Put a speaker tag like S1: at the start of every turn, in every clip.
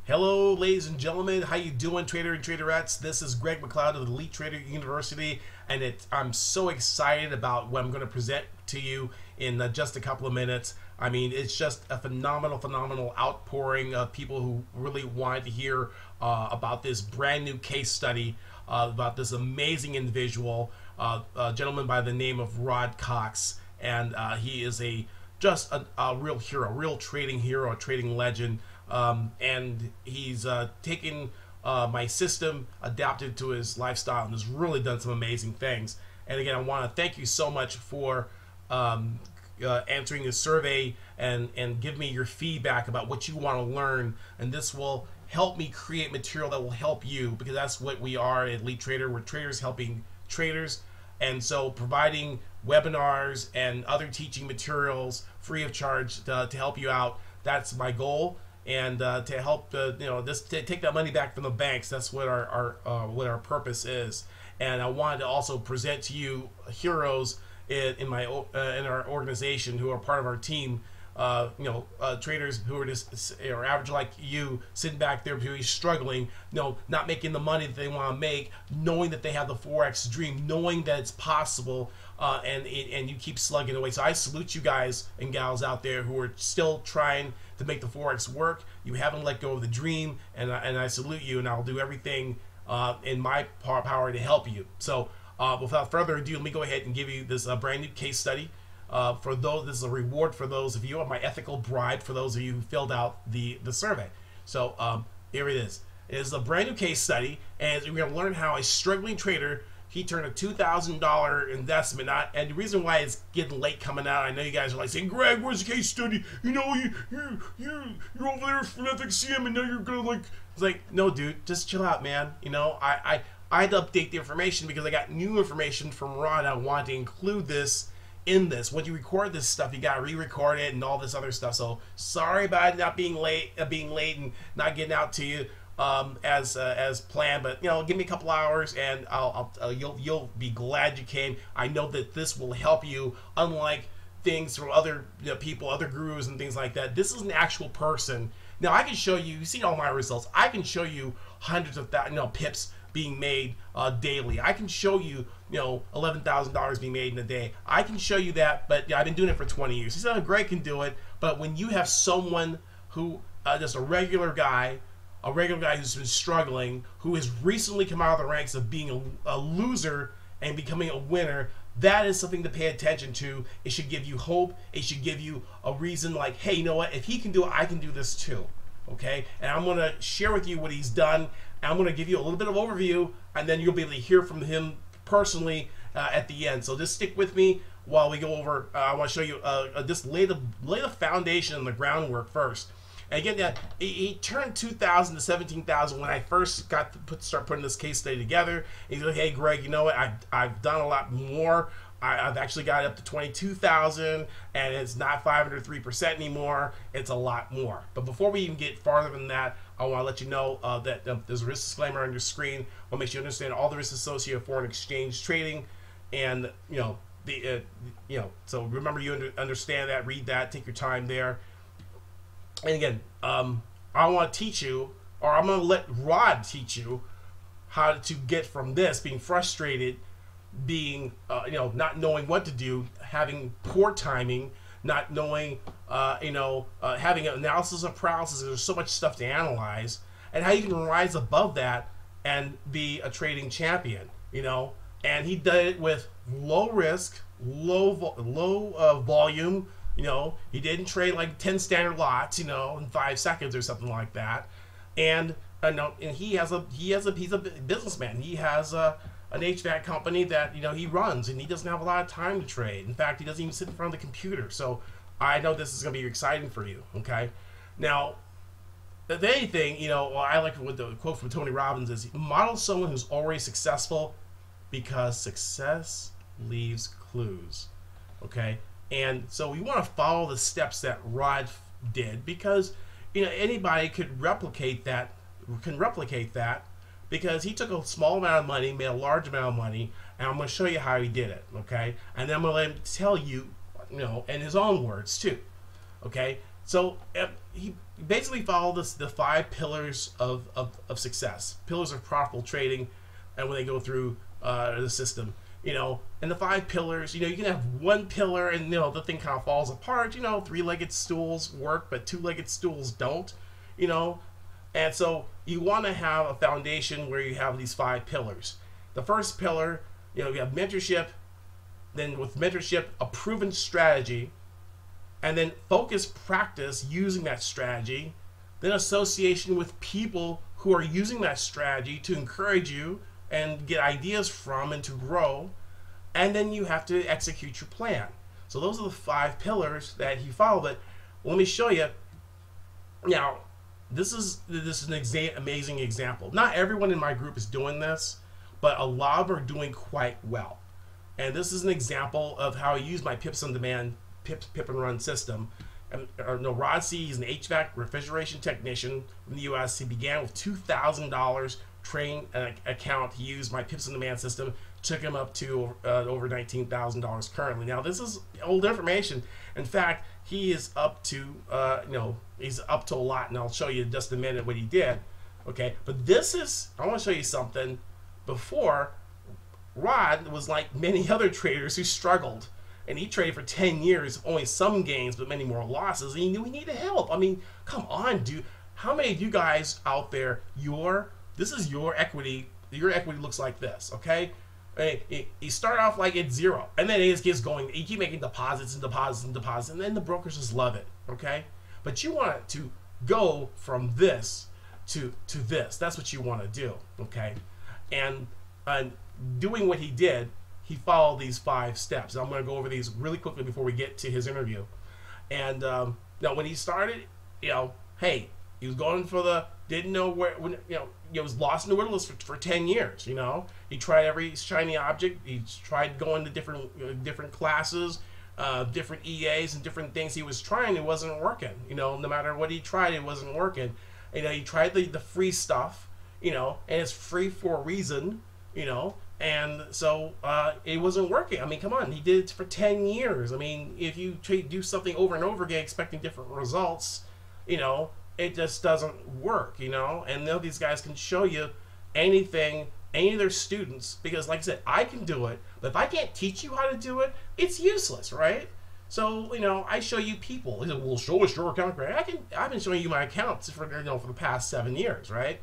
S1: Hello, ladies and gentlemen. How you doing, trader and traderettes? This is Greg McLeod of the Elite Trader University, and I'm so excited about what I'm going to present to you in just a couple of minutes. I mean, it's just a phenomenal outpouring of people who really wanted to hear about this brand new case study about this amazing individual, a gentleman by the name of Rod Cox, and he is just a real hero, a real trading hero, a trading legend. And he's taken my system, adapted to his lifestyle, and has really done some amazing things. And again, I want to thank you so much for answering the survey and give me your feedback about what you want to learn. And this will help me create material that will help you, because that's what we are at Elite Trader. We're traders helping traders. And so providing webinars and other teaching materials free of charge to help you out, that's my goal. And to help to take that money back from the banks. That's what our purpose is. And I wanted to also present to you heroes in our organization who are part of our team. Traders who are just average like you, sitting back there who are struggling, not making the money that they want to make, knowing that they have the Forex dream, knowing that it's possible, and you keep slugging away. So I salute you guys and gals out there who are still trying to make the Forex work. You haven't let go of the dream, and I salute you, and I'll do everything in my power to help you. So without further ado, let me go ahead and give you this brand new case study. For those, this is a reward for those of you, or my ethical bribe for those of you who filled out the survey. So here it is. It is a brand new case study, and we're going to learn how a struggling trader, he turned a $2,000 investment. And the reason why it's getting late coming out, I know you guys are like saying, Greg, where's the case study? You're over there from FXCM, and now you're gonna like. It's like, no, dude, just chill out, man. I had to update the information because I got new information from Rod. I wanted to include this in this. When you record this stuff, you gotta re-record it and all this other stuff. So sorry about it not being late, and not getting out to you as planned. But give me a couple hours, and you'll be glad you came. I know that this will help you. Unlike things from other people, other gurus and things like that, this is an actual person. Now I can show you. You see all my results. I can show you hundreds of pips being made daily. I can show you, $11,000 being made in a day. I can show you that, but I've been doing it for 20 years. You said Greg can do it, but when you have someone who just a regular guy who's been struggling, who has recently come out of the ranks of being a loser and becoming a winner, that is something to pay attention to. It should give you hope. It should give you a reason like, hey, you know what? If he can do it, I can do this too. Okay? And I'm going to share with you what he's done. I'm going to give you a little bit of overview, and then you'll be able to hear from him personally at the end. So just stick with me while we go over. I want to show you just lay the foundation and the groundwork first. And again, he turned 2,000 to 17,000 when I first got to start putting this case study together. And he's like, hey, Greg, you know what? I've done a lot more. I've actually got it up to 22,000, and it's not 503% anymore. It's a lot more. But before we even get farther than that, I want to let you know that there's a risk disclaimer on your screen. I want to make sure you understand all the risks associated with foreign exchange trading, and so remember, you understand that, read that, take your time there. And again, I want to teach you, or I'm going to let Rod teach you how to get from this being frustrated, being not knowing what to do, having poor timing, not knowing having an analysis of paralysis. There's so much stuff to analyze, and how you can rise above that and be a trading champion. And he did it with low risk, low volume. He didn't trade like 10 standard lots, in 5 seconds or something like that. And he's a businessman. He has an HVAC company that he runs, and he doesn't have a lot of time to trade. In fact, he doesn't even sit in front of the computer. So I know this is going to be exciting for you. Okay, now if anything, I like what the quote from Tony Robbins is: model someone who's already successful, because success leaves clues. Okay, and so we want to follow the steps that Rod did, because anybody could replicate that. Because he took a small amount of money, made a large amount of money, and I'm going to show you how he did it, okay? And then I'm going to let him tell you, in his own words too, okay? So he basically follow the 5 pillars of success, pillars of profitable trading, and when they go through the system, and the 5 pillars, you can have one pillar and the thing kind of falls apart. 3-legged stools work, but 2-legged stools don't. And so you want to have a foundation where you have these 5 pillars. The first pillar, you have mentorship. Then with mentorship, a proven strategy, and then focused practice using that strategy. Then association with people who are using that strategy to encourage you and get ideas from and to grow. And then you have to execute your plan. So those are the 5 pillars that he followed. But let me show you. Now, this is an amazing example. Not everyone in my group is doing this, but a lot of them are doing quite well. And this is an example of how I use my Pips on Demand Pip N Run system. And Rod C, he's an HVAC refrigeration technician from the U.S. He began with $2,000 trading account. He used my Pips on Demand system, took him up to over $19,000 currently. Now, this is old information. In fact, he is up to he's up to a lot, and I'll show you in just a minute what he did. Okay, but this is, I want to show you something. Before, Rod was like many other traders who struggled, and he traded for 10 years, only some gains but many more losses, and he knew he needed help. I mean, come on, dude. How many of you guys out there, this is your equity looks like this, okay? You start off like at 0, and then it just gets going. You keep making deposits and deposits and deposits, and then the brokers just love it, okay? But you want it to go from this to this. That's what you want to do, okay? And doing what he did, he followed these 5 steps. I'm going to go over these really quickly before we get to his interview. And now when he started, hey, he was going for didn't know where, he was lost in the wilderness for 10 years. He tried every shiny object. He tried going to different classes, different EAs and different things he was trying. It wasn't working. No matter what he tried, it wasn't working. He tried the free stuff, and it's free for a reason, and so it wasn't working. I mean, come on, he did it for 10 years. I mean, if you do something over and over again expecting different results, it just doesn't work, and these guys can show you anything, any of their students, because like I said, I can do it, but if I can't teach you how to do it, it's useless, right? So, I show you people. He said, well, show us your account. I've been showing you my accounts for the past 7 years, right?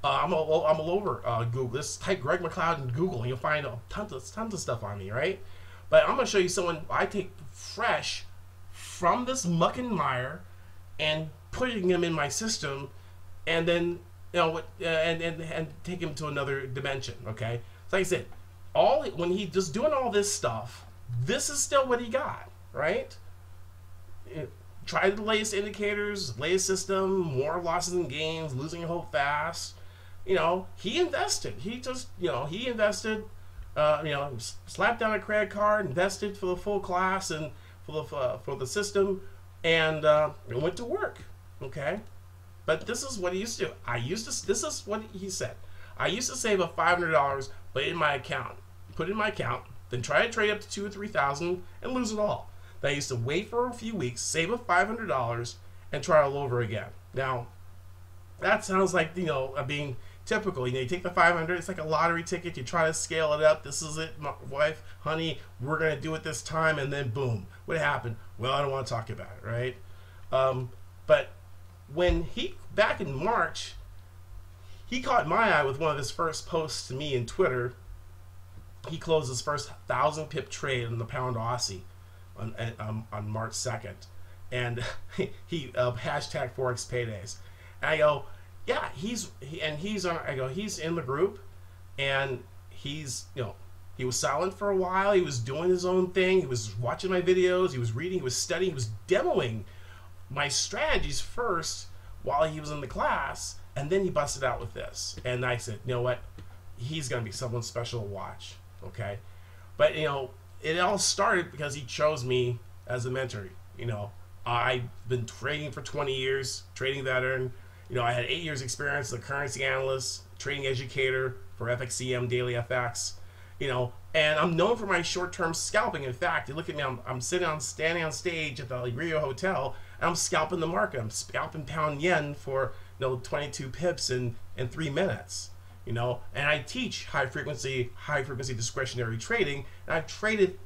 S1: I'm all over Google. Just type Greg McLeod in Google, and you'll find tons of stuff on me, right? But I'm going to show you someone I take fresh from this muck and mire and putting them in my system, and then and take him to another dimension. Okay, so like I said, when he just doing all this stuff, this is still what he got, right? Try the latest indicators, latest system, more losses and gains, losing your hope fast. He invested. He just, he invested. Slapped down a credit card, invested for the full class and for the system, and went to work. Okay, but this is what he used to do. This is what he said. I used to save up $500, put it in my account, then try to trade up to $2,000 or $3,000 and lose it all. Then I used to wait for a few weeks, save up $500, and try all over again. Now, that sounds like being typical. You take the 500. It's like a lottery ticket. You try to scale it up. This is it, my wife, honey. We're gonna do it this time, and then boom, what happened? Well, I don't want to talk about it, right? But when back in March, he caught my eye with one of his first posts to me in Twitter. He closed his first 1,000 pip trade on the pound Aussie on March 2nd, and he hashtag Forex paydays. And I go, yeah, he's in the group, and he was silent for a while. He was doing his own thing. He was watching my videos. He was reading. He was studying. He was demoing my strategies first while he was in the class, and then he busted out with this. And I said, you know what? He's gonna be someone special to watch. Okay, but it all started because he chose me as a mentor. I've been trading for 20 years, trading veteran. I had 8 years experience as a currency analyst, trading educator for FXCM Daily FX, And I'm known for my short-term scalping. In fact, you look at me, I'm standing on stage at the Rio Hotel, and I'm scalping the market. I'm scalping pound yen for 22 pips in 3 minutes. And I teach high frequency discretionary trading, and I've traded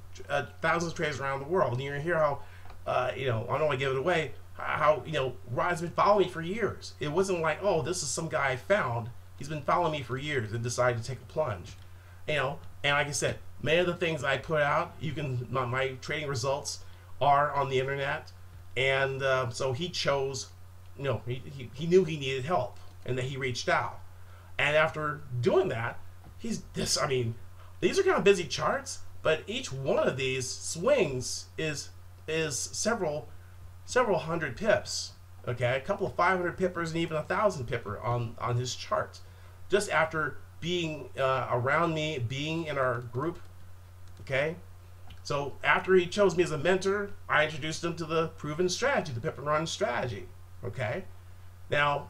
S1: thousands of traders around the world. And you're gonna hear how, I don't want to give it away, how Rod's been following me for years. It wasn't like, oh, this is some guy I found. He's been following me for years and decided to take a plunge. And like I said, many of the things I put out, my trading results are on the internet, and so he chose, he knew he needed help, and that he reached out. And after doing that, these are kind of busy charts, but each one of these swings is several hundred pips, okay, a couple of 500 pippers and even 1,000 pipper on his chart, just after being around me, being in our group, okay? So after he chose me as a mentor, I introduced him to the proven strategy, the Pip N Run strategy, okay? Now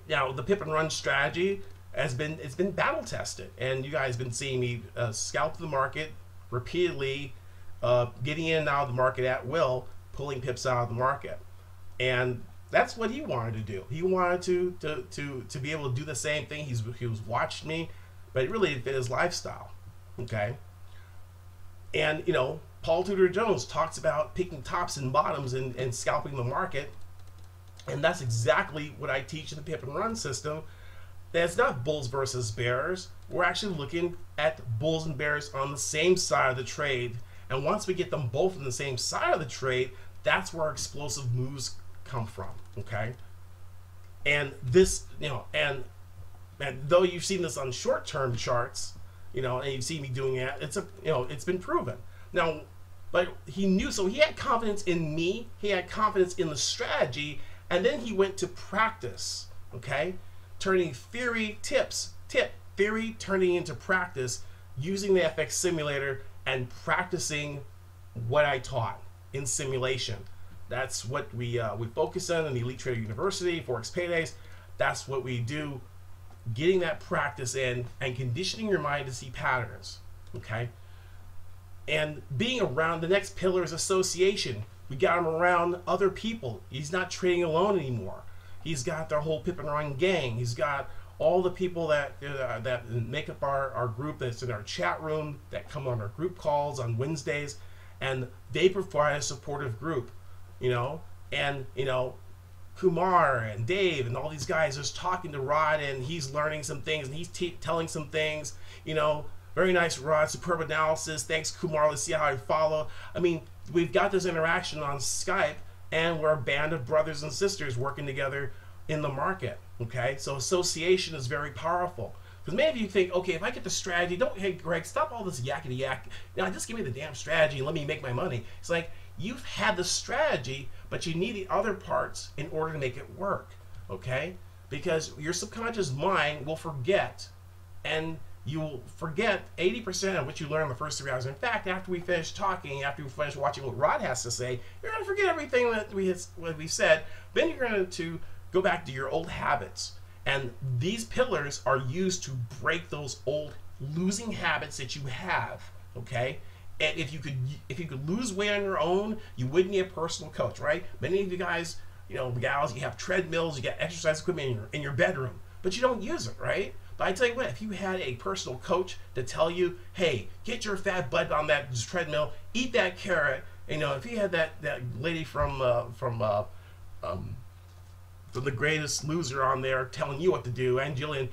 S1: the Pip N Run strategy it's been battle tested, and you guys have been seeing me scalp the market repeatedly, getting in and out of the market at will, pulling pips out of the market. And that's what he wanted to do. He wanted to be able to do the same thing. He was watching me, but it really fit his lifestyle. Okay. And Paul Tudor Jones talks about picking tops and bottoms and scalping the market. And that's exactly what I teach in the Pip N Run system. That's not bulls versus bears. We're actually looking at bulls and bears on the same side of the trade. And once we get them both on the same side of the trade, that's where our explosive moves come from, okay? And this, and though you've seen this on short-term charts, and you've seen me doing it, it's been proven. Now, but he knew, so he had confidence in me, he had confidence in the strategy, and then he went to practice, okay? Turning theory, theory turning into practice, using the FX simulator and practicing what I taught in simulation. That's what we focus on in the Elite Trader University, Forex Paydays. That's what we do, getting that practice in and conditioning your mind to see patterns, okay? And being around, the next pillar is association. We got him around other people. He's not trading alone anymore. He's got their whole Pip N Run gang. He's got all the people that make up our group, that's in our chat room, that come on our group calls on Wednesdays, and they provide a supportive group. And Kumar and Dave and all these guys just talking to Rod, and he's learning some things, and he's telling some things, very nice, Rod, superb analysis, thanks Kumar, let's see how I follow. We've got this interaction on Skype, and we're a band of brothers and sisters working together in the market, okay? So association is very powerful. Because many of you think, okay, if I get the strategy, hey Greg, stop all this yakety yak. Just give me the damn strategy and let me make my money. It's like, you've had the strategy, but you need the other parts in order to make it work, okay? Because your subconscious mind will forget, and you will forget 80% of what you learned in the first 3 hours. In fact, after we finish talking, after we finish watching what Rod has to say, you're going to forget everything that we said. Then you're going to go back to your old habits. And these pillars are used to break those old losing habits that you have, okay? And if you could lose weight on your own, you wouldn't need a personal coach, right? Many of you guys, gals, you have treadmills, you got exercise equipment in your bedroom, but you don't use it, right? But I tell you what, if you had a personal coach to tell you, hey, get your fat butt on that treadmill, eat that carrot, if you had that lady from The Greatest Loser on there telling you what to do, and Jillian,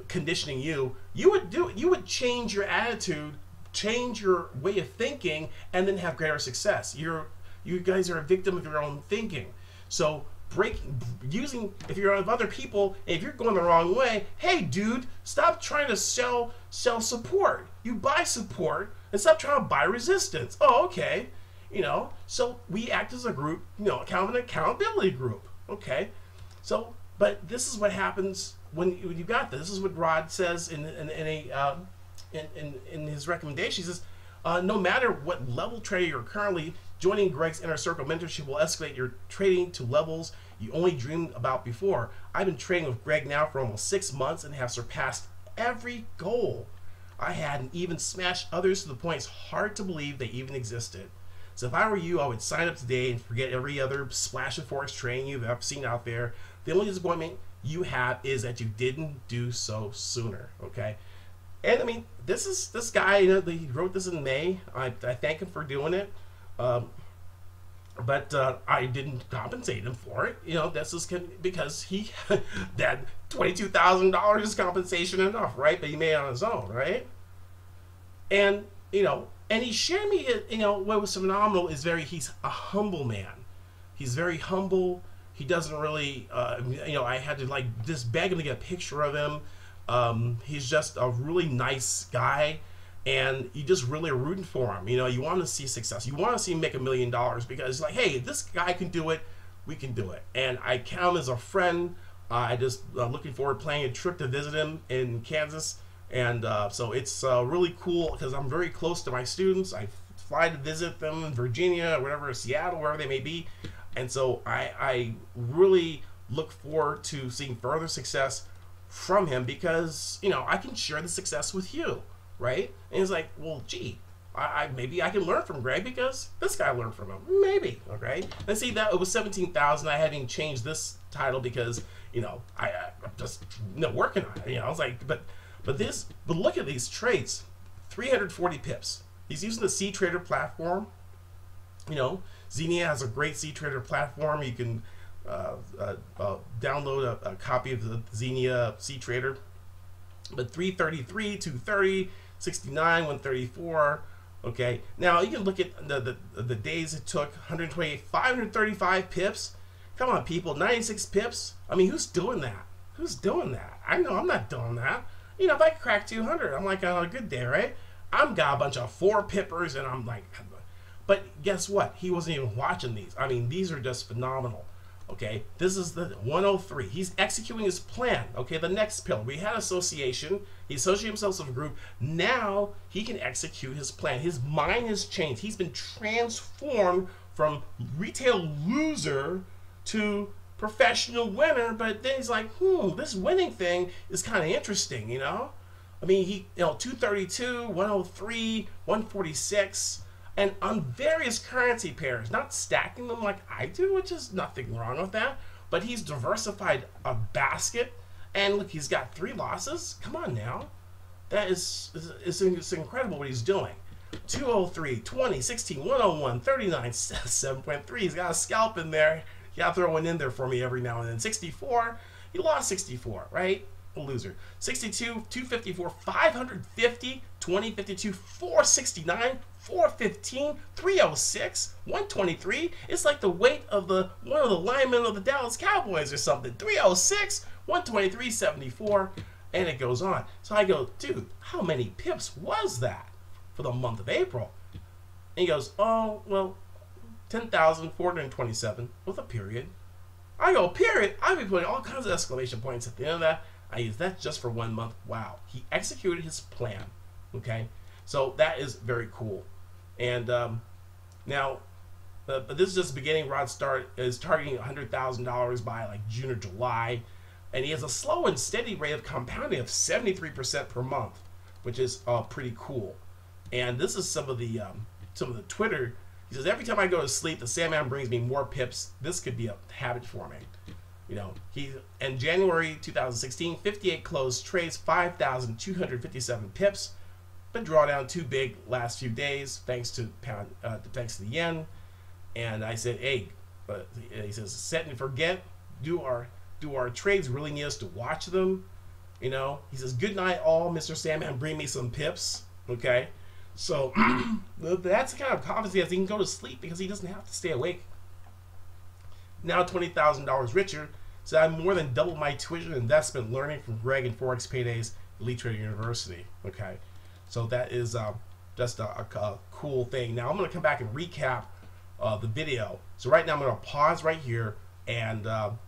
S1: conditioning you, you would change your attitude, change your way of thinking, and then have greater success. You guys are a victim of your own thinking. So if you're of other people, if you're going the wrong way, hey dude, stop trying to sell support. You buy support and stop trying to buy resistance. Oh, okay. So we act as a group, kind of an accountability group. Okay. So, but this is what happens when you got this. This is what Rod says in his recommendation. He says, no matter what level trader you're currently, joining Greg's Inner Circle mentorship will escalate your trading to levels you only dreamed about before. I've been trading with Greg now for almost 6 months and have surpassed every goal I had and even smashed others to the point it's hard to believe they even existed. So if I were you, I would sign up today and forget every other splash of Forex trading you've ever seen out there. The only disappointment you have is that you didn't do so sooner, okay? And I mean, this guy, you know, he wrote this in May. I thank him for doing it. But I didn't compensate him for it. You know, this is because he that $22,000 is compensation enough, right? But he made it on his own, right? And you know, and he shared me, you know, what was phenomenal is he's a humble man. He's very humble. He doesn't really, you know, I had to like just beg him to get a picture of him. He's just a really nice guy. And you just really are rooting for him. You know, you want to see success. You want to see him make $1 million because, like, hey, this guy can do it. We can do it. And I count him as a friend. I just looking forward to planning a trip to visit him in Kansas. And so it's really cool because I'm very close to my students. I fly to visit them in Virginia, or whatever, Seattle, wherever they may be. And so I really look forward to seeing further success from him because, you know, I can share the success with you. Right? And he's like, well, gee, maybe I can learn from Greg because this guy learned from him. Maybe, okay? And see, that it was 17,000. I hadn't changed this title because, you know, I'm just, you know, working on it. You know, I was like, but look at these trades, 340 pips. He's using the C-Trader platform. You know, Xenia has a great C-Trader platform. You can download a copy of the Xenia C-Trader. But 333, 230, 69, 134. Okay, now you can look at the days it took. 128, 535 pips. Come on, people, 96 pips. I mean, who's doing that? Who's doing that? I know I'm not doing that. You know, if I crack 200, I'm like on a good day, right? I'm got a bunch of 4 pippers, and I'm like, but guess what? He wasn't even watching these. I mean, these are just phenomenal. Okay, this is the 103. He's executing his plan. Okay, the next pillar. We had association. He associated himself with a group. Now he can execute his plan. His mind has changed. He's been transformed from retail loser to professional winner. But then he's like, this winning thing is kind of interesting, you know? I mean, he, you know, 232, 103, 146. And on various currency pairs, not stacking them like I do, which is nothing wrong with that, but he's diversified a basket, and look, he's got 3 losses. Come on now. That is incredible what he's doing. 203, 20, 16, 101, 39, 7.3. He's got a scalp in there. You gotta throw one in there for me every now and then. 64, he lost 64, right? A loser. 62, 254, 550, 2052, 469, 415, 306, 123. It's like the weight of one of the linemen of the Dallas Cowboys or something. 306, 123, 74, and it goes on. So I go, dude, how many pips was that for the month of April? And he goes, oh, well, 10,427 with a period. I go, period? I'd be putting all kinds of exclamation points at the end of that. I use that just for 1 month. Wow. He executed his plan. Okay. So that is very cool. And now, but this is just the beginning. Rod is targeting $100,000 by like June or July. And he has a slow and steady rate of compounding of 73% per month, which is pretty cool. And this is some of the Twitter. He says, every time I go to sleep, the Sandman brings me more pips. This could be a habit forming. You know, in January 2016, 58 closed trades, 5,257 pips, but drawdown too big last few days thanks to the yen. And I said, hey, he says, set and forget. Do our trades really need us to watch them? You know, he says, good night all, Mr. Sandman, bring me some pips. Okay, so that's the kind of confidence he has. He can go to sleep because he doesn't have to stay awake. Now $20,000 richer. So I more than doubled my tuition investment learning from Greg and Forex Paydays Elite Trader University. Okay, so that is just a cool thing. Now I'm going to come back and recap the video. So right now I'm going to pause right here, and I'm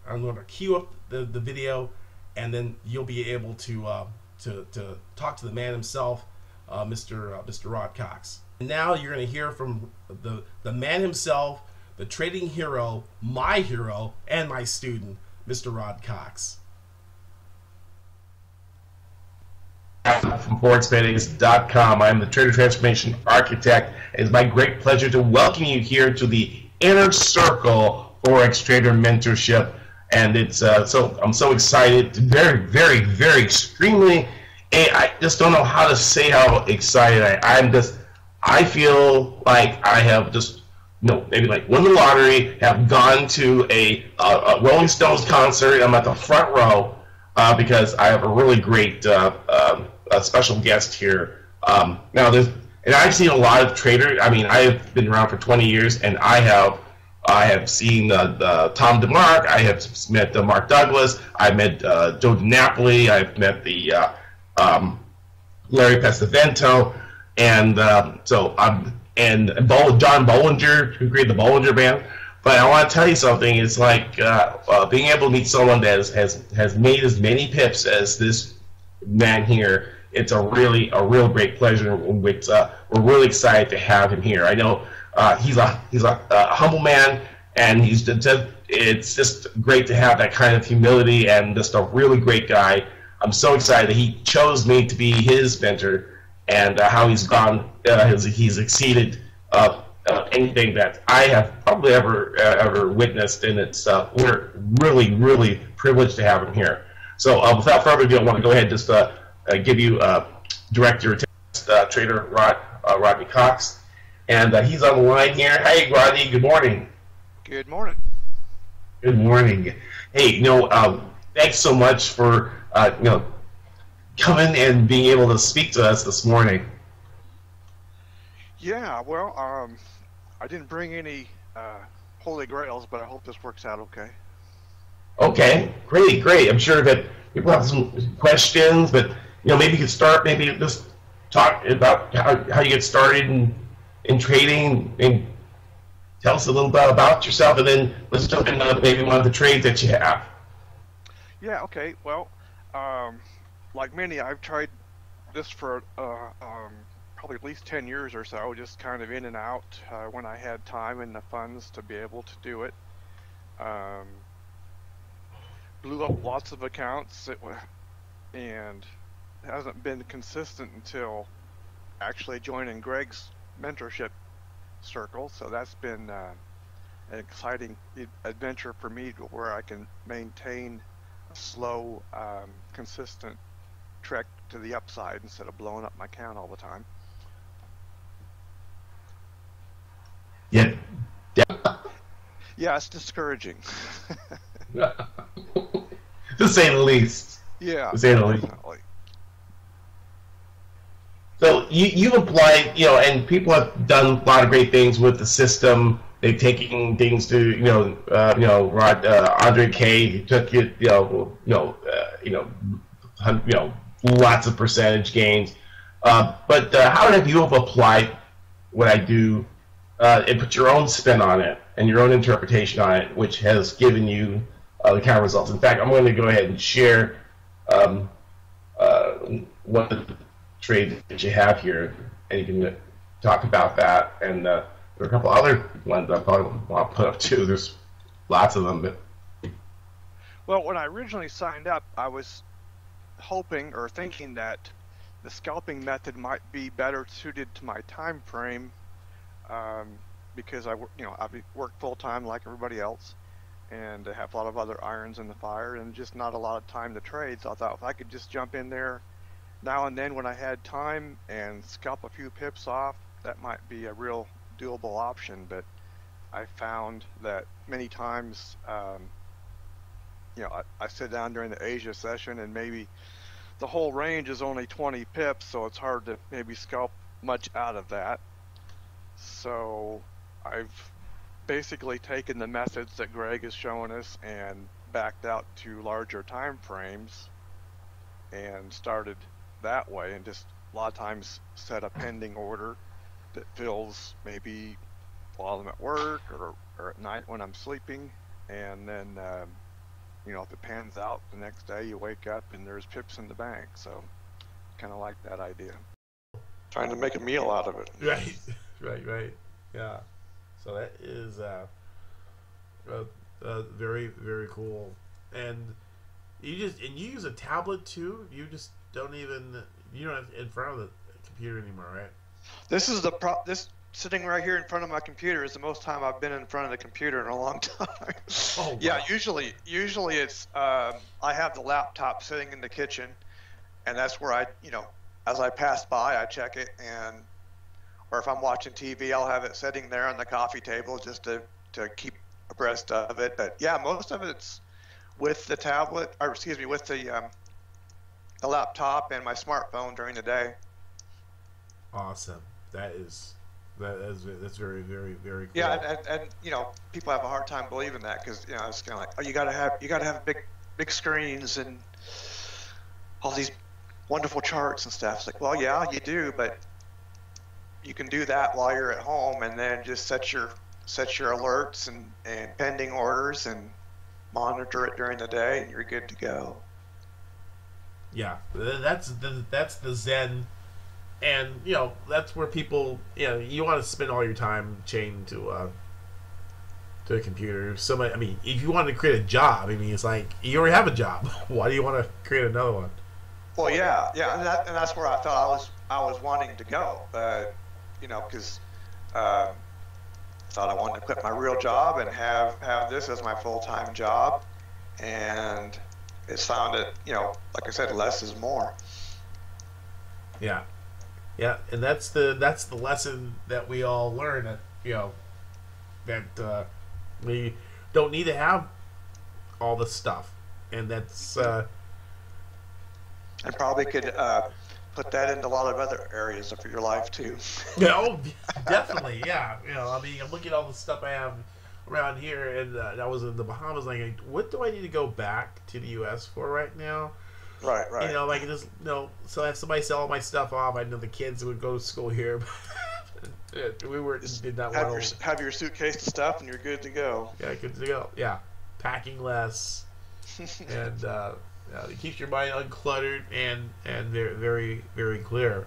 S1: going to queue up the video, and then you'll be able to talk to the man himself, Mr. Rod Cox. And now you're going to hear from the man himself, the trading hero, my hero, and my student, Mr. Rod Cox. from ForexBetting.com. I'm the Trader Transformation Architect. It's my great pleasure to welcome you here to the Inner Circle Forex Trader Mentorship. And it's I'm so excited, very extremely. I just don't know how to say how excited I feel like I have just, maybe like won the lottery, have gone to a Rolling Stones concert. I'm at the front row because I have a really great a special guest here. And I've seen a lot of traders. I mean, I have been around for 20 years, and I have seen Tom DeMark. I have met Mark Douglas. I've met Joe DiNapoli. I've met the Larry Pesavento, and John Bollinger, who created the Bollinger Band. But I want to tell you something. It's like being able to meet someone that has made as many pips as this man here. It's a real great pleasure. We're really excited to have him here. I know he's a humble man, and it's just great to have that kind of humility, and just a really great guy. I'm so excited that he chose me to be his mentor, and how he's gone, he's exceeded anything that I have probably ever witnessed, and we're really privileged to have him here. So without further ado, I want to go ahead and just give you direct your attention, Trader Rodney Cox, and he's on the line here. Hey, Rodney. Good morning.
S2: Good morning.
S1: Good morning. Hey, thanks so much for coming and being able to speak to us this morning.
S2: Yeah, well, I didn't bring any holy grails, but I hope this works out okay.
S1: Okay, great. I'm sure that people have some questions, but maybe you could start. Maybe just talk about how you get started in trading, and tell us a little bit about yourself, and then let's jump into maybe one of the trades that you have.
S2: Yeah. Okay. Well, like many, I've tried this for probably at least 10 years or so, just kind of in and out when I had time and the funds to be able to do it. Blew up lots of accounts, and hasn't been consistent until actually joining Greg's mentorship circle. So that's been an exciting adventure for me, where I can maintain a slow, consistent trek to the upside instead of blowing up my account all the time.
S1: Yeah.
S2: Yeah, it's discouraging.
S1: To say the least.
S2: Yeah,
S1: to say the least.
S2: Definitely.
S1: So you've applied, and people have done a lot of great things with the system. They've taken things to, Andre K. He took it, lots of percentage gains. But how have you applied what I do and put your own spin on it and your own interpretation on it, which has given you the kind of results? In fact, I'm going to go ahead and share one of the trades that you have here, and you can talk about that. And there are a couple other ones I probably want to put up too. There's lots of them. But
S2: Well, when I originally signed up, I was hoping or thinking that the scalping method might be better suited to my time frame, because I work full time like everybody else, and I have a lot of other irons in the fire and just not a lot of time to trade. So I thought if I could just jump in there now and then when I had time and scalp a few pips off, that might be a real doable option. But I found that many times, I sit down during the Asia session and maybe the whole range is only 20 pips, so it's hard to maybe scalp much out of that. So I've basically taken the methods that Greg has shown us and backed out to larger time frames and started that way, and just a lot of times set a pending order that fills maybe while I'm at work or at night when I'm sleeping, and then if it pans out the next day, you wake up and there's pips in the bank. So kind of like that idea, trying to make a meal out of it.
S1: Right. Yeah. So that is very cool. And you use a tablet too. You just don't even, you're not in front of the computer anymore, right?
S2: This is this sitting right here in front of my computer is the most time I've been in front of the computer in a long time.
S1: Oh, wow.
S2: Yeah, usually it's I have the laptop sitting in the kitchen, and that's where as I pass by, I check it, or if I'm watching TV, I'll have it sitting there on the coffee table just to keep abreast of it. But yeah, most of it's with the tablet, or excuse me, with the laptop and my smartphone during the day.
S1: Awesome. That's very, very, very cool.
S2: Yeah, and people have a hard time believing that because it's kind of like, oh, you gotta have big screens and all these wonderful charts and stuff. It's like, well, yeah, you do, but you can do that while you're at home, and then just set your alerts and pending orders and monitor it during the day, and you're good to go.
S1: Yeah, that's the Zen. And that's where people, you want to spend all your time chained to a computer. Somebody, I mean, if you want to create a job, I mean, it's like you already have a job. Why do you want to create another one?
S2: Well, yeah, and that's where I thought I was wanting to go, because thought I wanted to quit my real job and have this as my full-time job, and it's found that like I said, less is more.
S1: Yeah. Yeah, and that's the lesson that we all learn, that we don't need to have all the stuff, and that's
S2: and probably could put that into a lot of other areas of your life too.
S1: Oh, definitely, yeah. I mean, I'm looking at all the stuff I have around here, and I was in the Bahamas. Like, what do I need to go back to the U.S. for right now?
S2: Right.
S1: Like just so if somebody sell all my stuff off, I know the kids would go to school here. Did not want to
S2: have your suitcase of stuff, and you're good to go.
S1: Yeah, good to go. Yeah, packing less, and it keeps your mind uncluttered and very, very, very clear,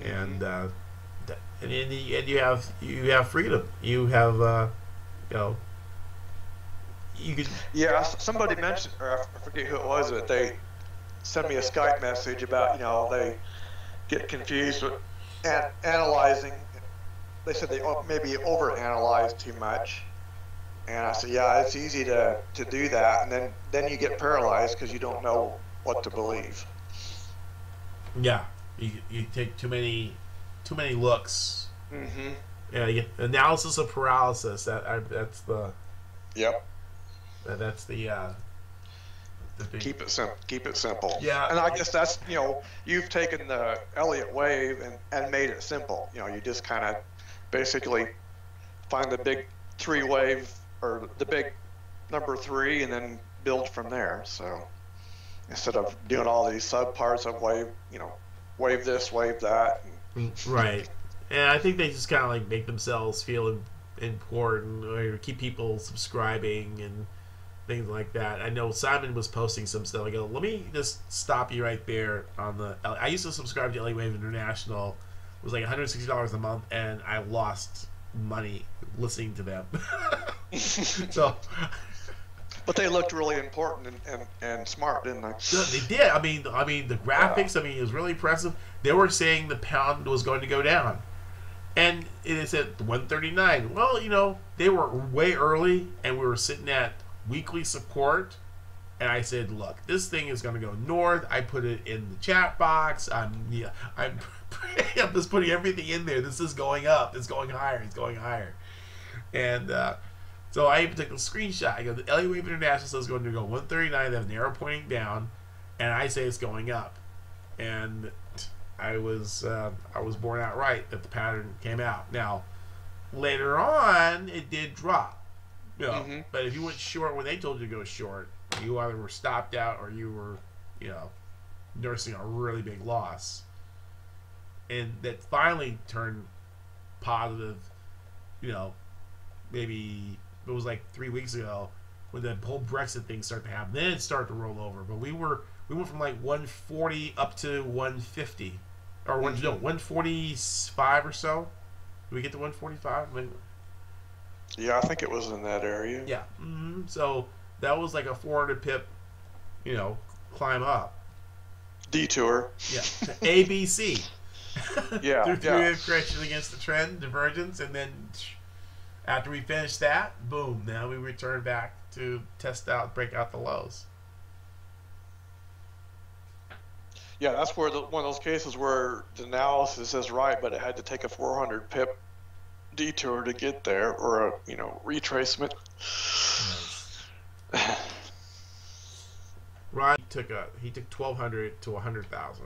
S1: and you have freedom. You have you could.
S2: Yeah, somebody mentioned, or I forget who it was, that they send me a Skype message about they get confused with analyzing. They said they maybe overanalyze too much, and I said, yeah, it's easy to do that, and then you get paralyzed because you don't know what to believe.
S1: Yeah, you take too many looks.
S2: Mm-hmm.
S1: Yeah, you get analysis of paralysis. That's the.
S2: Yep.
S1: That's the.
S2: Keep it simple.
S1: Yeah.
S2: And I guess that's, you've taken the Elliott wave and made it simple. You just kind of basically find the big 3 wave or the big number 3 and then build from there. So instead of doing all these subparts of wave, wave this, wave that.
S1: Right. And I think they just kind of like make themselves feel important or keep people subscribing and things like that. I know Simon was posting some stuff. I go, let me just stop you right there on the. I used to subscribe to LA Wave International. It was like $160 a month, and I lost money listening to them. So,
S2: but they looked really important and smart, didn't they?
S1: They did. I mean the graphics. Yeah. I mean, it was really impressive. They were saying the pound was going to go down, and it said 139. Well, they were way early, and we were sitting at weekly support, and I said, look, this thing is going to go north. I put it in the chat box. I'm just putting everything in there. This is going up. It's going higher. It's going higher. And so I even took a screenshot. I go, the LA Wave International says it's going to go 139. They have an arrow pointing down, and I say it's going up. And I was borne out right that the pattern came out. Now, later on, it did drop.
S2: Mm-hmm.
S1: But if you went short when they told you to go short, you either were stopped out or you were, nursing a really big loss. And that finally turned positive, maybe it was like 3 weeks ago when the whole Brexit thing started to happen. Then it started to roll over. But we went from like 140 up to 150 or 145 or so. Did we get to 145?
S2: Yeah, I think it was in that area.
S1: Yeah. Mm-hmm. So that was like a 400 pip, climb up.
S2: Detour.
S1: Yeah, ABC.
S2: Yeah,
S1: through
S2: yeah.
S1: the correction against the trend, divergence, and then after we finish that, boom, now we return back to test out, break out the lows.
S2: Yeah, that's where one of those cases where the analysis is right, but it had to take a 400 pip detour to get there, or a retracement.
S1: Nice. Ryan took 1,200 to 100,000,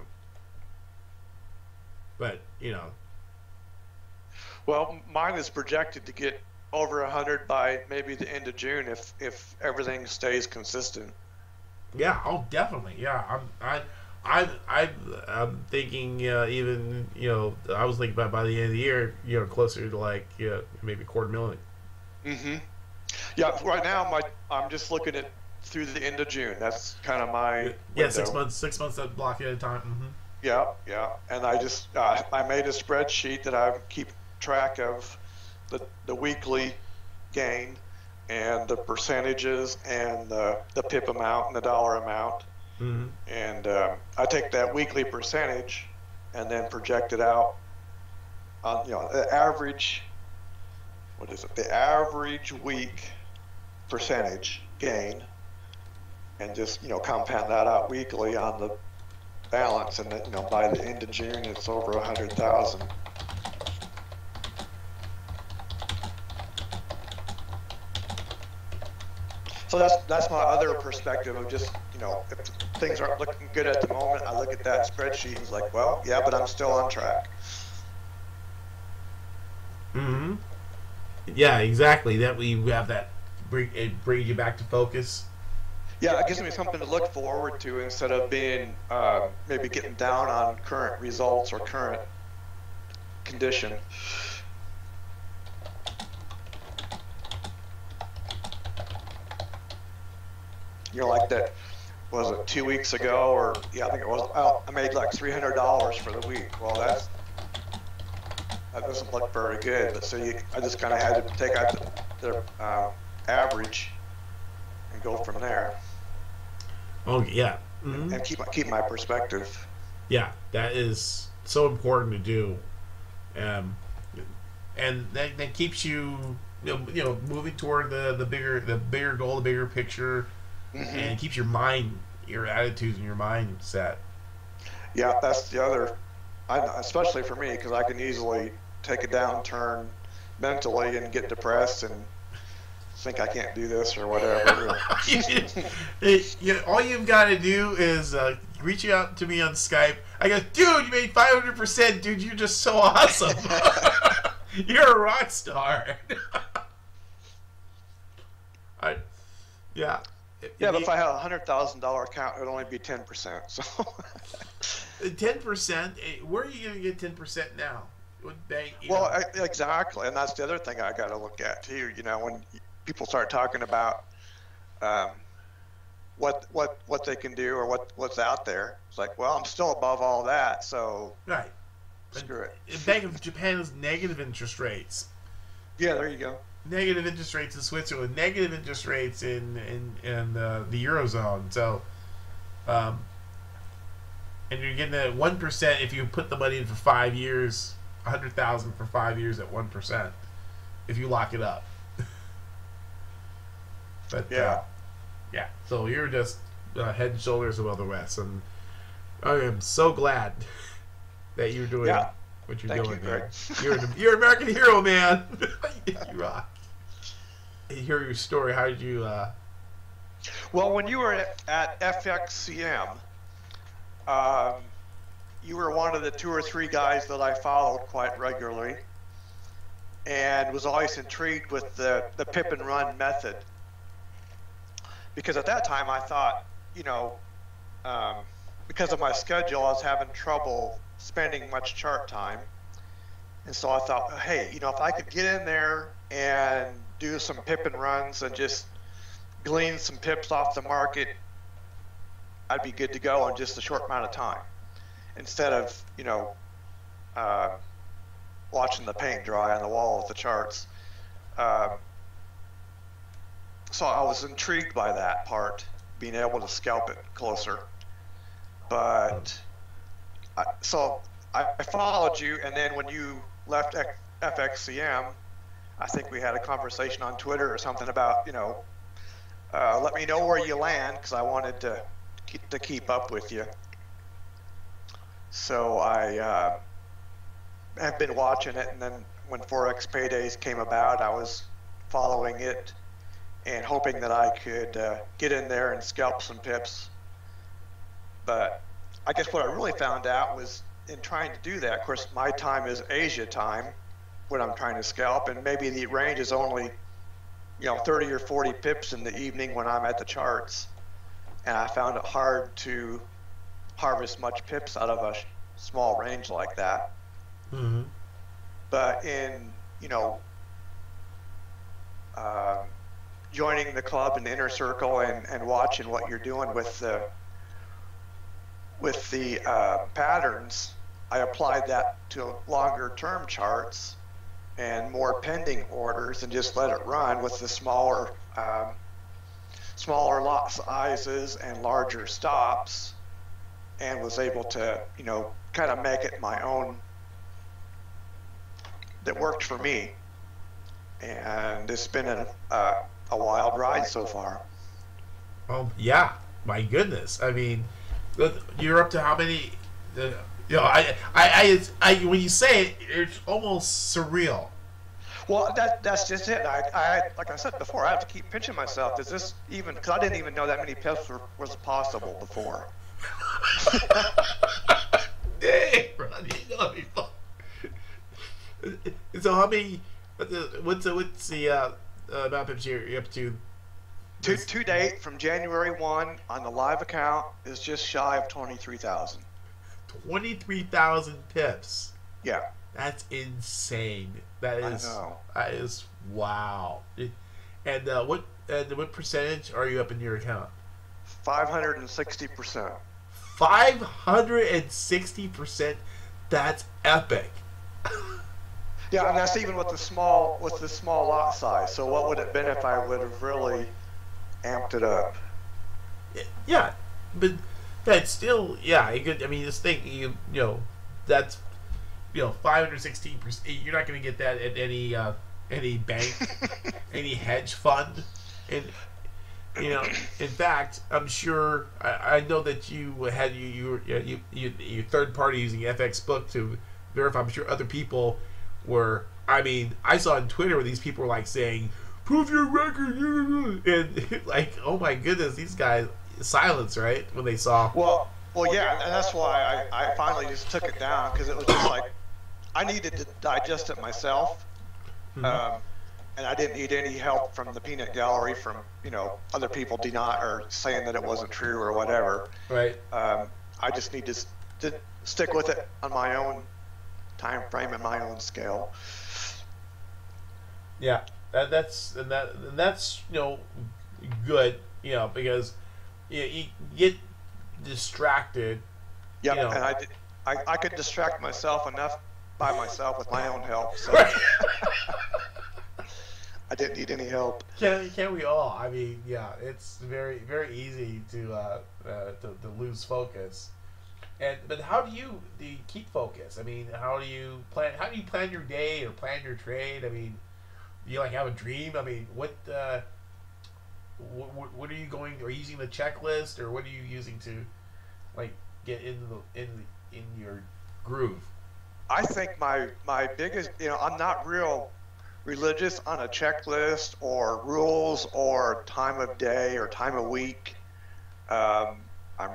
S1: but
S2: Well, mine is projected to get over 100 by maybe the end of June if everything stays consistent.
S1: yeah, oh, definitely, yeah. I'm thinking even I was thinking about by the end of the year, closer to like maybe $250,000.
S2: Mm-hmm. Yeah, right now I'm just looking at through the end of June. That's kind of my
S1: Yeah,
S2: window.
S1: 6 months that block at a time. Mm-hmm.
S2: Yeah, yeah. And I just I made a spreadsheet that I keep track of the weekly gain and the percentages and the pip amount and the dollar amount.
S1: Mm-hmm.
S2: And I take that weekly percentage and then project it out on the average. What is it? The average week percentage gain, and just compound that out weekly on the balance, and then by the end of June it's over 100,000. So that's my other perspective of just if things aren't looking good at the moment, I look at that spreadsheet and it's like, well, yeah, but I'm still on track.
S1: Mm-hmm. Yeah, exactly. That we have that it brings you back to focus.
S2: Yeah, it gives me something to look forward to instead of being maybe getting down on current results or current condition. Like that, was it 2 weeks ago, or I think it was. Oh, I made like $300 for the week. Well, that doesn't look very good. But so I just kind of had to take out the average and go from there.
S1: Oh yeah, mm-hmm.
S2: And keep my perspective.
S1: Yeah, that is so important to do, and that keeps you moving toward the bigger goal, the bigger picture, mm-hmm. and it keeps your attitudes and your mindset.
S2: Yeah, that's the other. Especially for me, because I can easily take a downturn mentally and get depressed and think I can't do this or whatever.
S1: All you've got to do is reach out to me on Skype. I go, dude, you made 500%. Dude, you're just so awesome. You're a rock star. Yeah.
S2: Yeah, but if I had a $100,000 account, it would only be 10%. So
S1: 10%. Where are you going to get 10% now?
S2: Exactly, and that's the other thing I got to look at too. When people start talking about what they can do or what's out there, it's like, well, I'm still above all that, so
S1: right.
S2: Screw it.
S1: Bank of Japan has negative interest rates.
S2: Yeah, there you go.
S1: Negative interest rates in Switzerland, negative interest rates in the Eurozone. So, and you're getting that 1% if you put the money in for 5 years, 100,000 for 5 years at 1%, if you lock it up. But
S2: yeah.
S1: Yeah. So you're just head and shoulders above the rest, and I am so glad that you're doing what you're doing. You're an American hero, man. You rock. You hear your story. How did you?
S2: Well, when you were at FXCM, you were one of the 2 or 3 guys that I followed quite regularly, and was always intrigued with the Pip and Run method. Because at that time I thought, because of my schedule, I was having trouble spending much chart time. And so I thought, hey, if I could get in there and do some Pip and Runs and just glean some pips off the market, I'd be good to go in just a short amount of time, instead of, watching the paint dry on the wall of the charts. So I was intrigued by that part, being able to scalp it closer. But so I followed you, and then when you left FXCM, I think we had a conversation on Twitter or something about, let me know where you land, because I wanted to keep up with you. So I have been watching it, and then when Forex Paydays came about, I was following it and hoping that I could get in there and scalp some pips. But I guess what I really found out was in trying to do that, of course, my time is Asia time when I'm trying to scalp, and maybe the range is only 30 or 40 pips in the evening when I'm at the charts, and I found it hard to harvest much pips out of a small range like that.
S1: Mm-hmm.
S2: But in joining the club and the inner circle and watching what you're doing with the patterns, I applied that to longer term charts and more pending orders, and just let it run with the smaller lot sizes and larger stops, and was able to kind of make it my own that worked for me. And it's been a wild ride so far.
S1: Oh yeah, my goodness. I mean, you're up to how many? I when you say it, it's almost surreal.
S2: Well, that's just it. I like I said before, I have to keep pinching myself. Does this even? Because I didn't even know that many pips was possible before.
S1: Dang, Ron, you know me. So how many? What's the amount of pips you're up to?
S2: To date, from January 1 on the live account, is just shy of 23,000.
S1: 23,000 pips.
S2: Yeah.
S1: That's insane. That is wow. And what percentage are you up in your account?
S2: 560%.
S1: 560%. That's epic.
S2: Yeah, and that's even with the small lot size. So what would it have been if I would have really amped it up?
S1: Yeah, but that's still I mean, just think that's 516%. You're not going to get that at any bank, any hedge fund, and in fact, I'm sure I know that you had your third party using FX Book to verify. I'm sure other people were. I mean, I saw on Twitter where these people were like saying, "Prove your record," and like, oh my goodness, these guys silence right when they saw.
S2: Well, yeah, and that's why I finally just took it down, because it was just like I needed to digest it myself, and I didn't need any help from the peanut gallery from other people or saying that it wasn't true or whatever.
S1: Right.
S2: I just need to stick with it on my own time frame and my own scale.
S1: Yeah, that's good, because you get distracted.
S2: Yeah, and I could distract myself enough by myself with my own help. So I didn't need any help.
S1: Can we all? I mean, yeah, it's very, very easy to lose focus. But how do you keep focus? I mean, how do you plan your day or plan your trade? I mean, do you have a dream? I mean, what are you going? Are you using the checklist, or what are you using to get in your groove?
S2: I think my biggest, I'm not real religious on a checklist or rules or time of day or time of week. I'm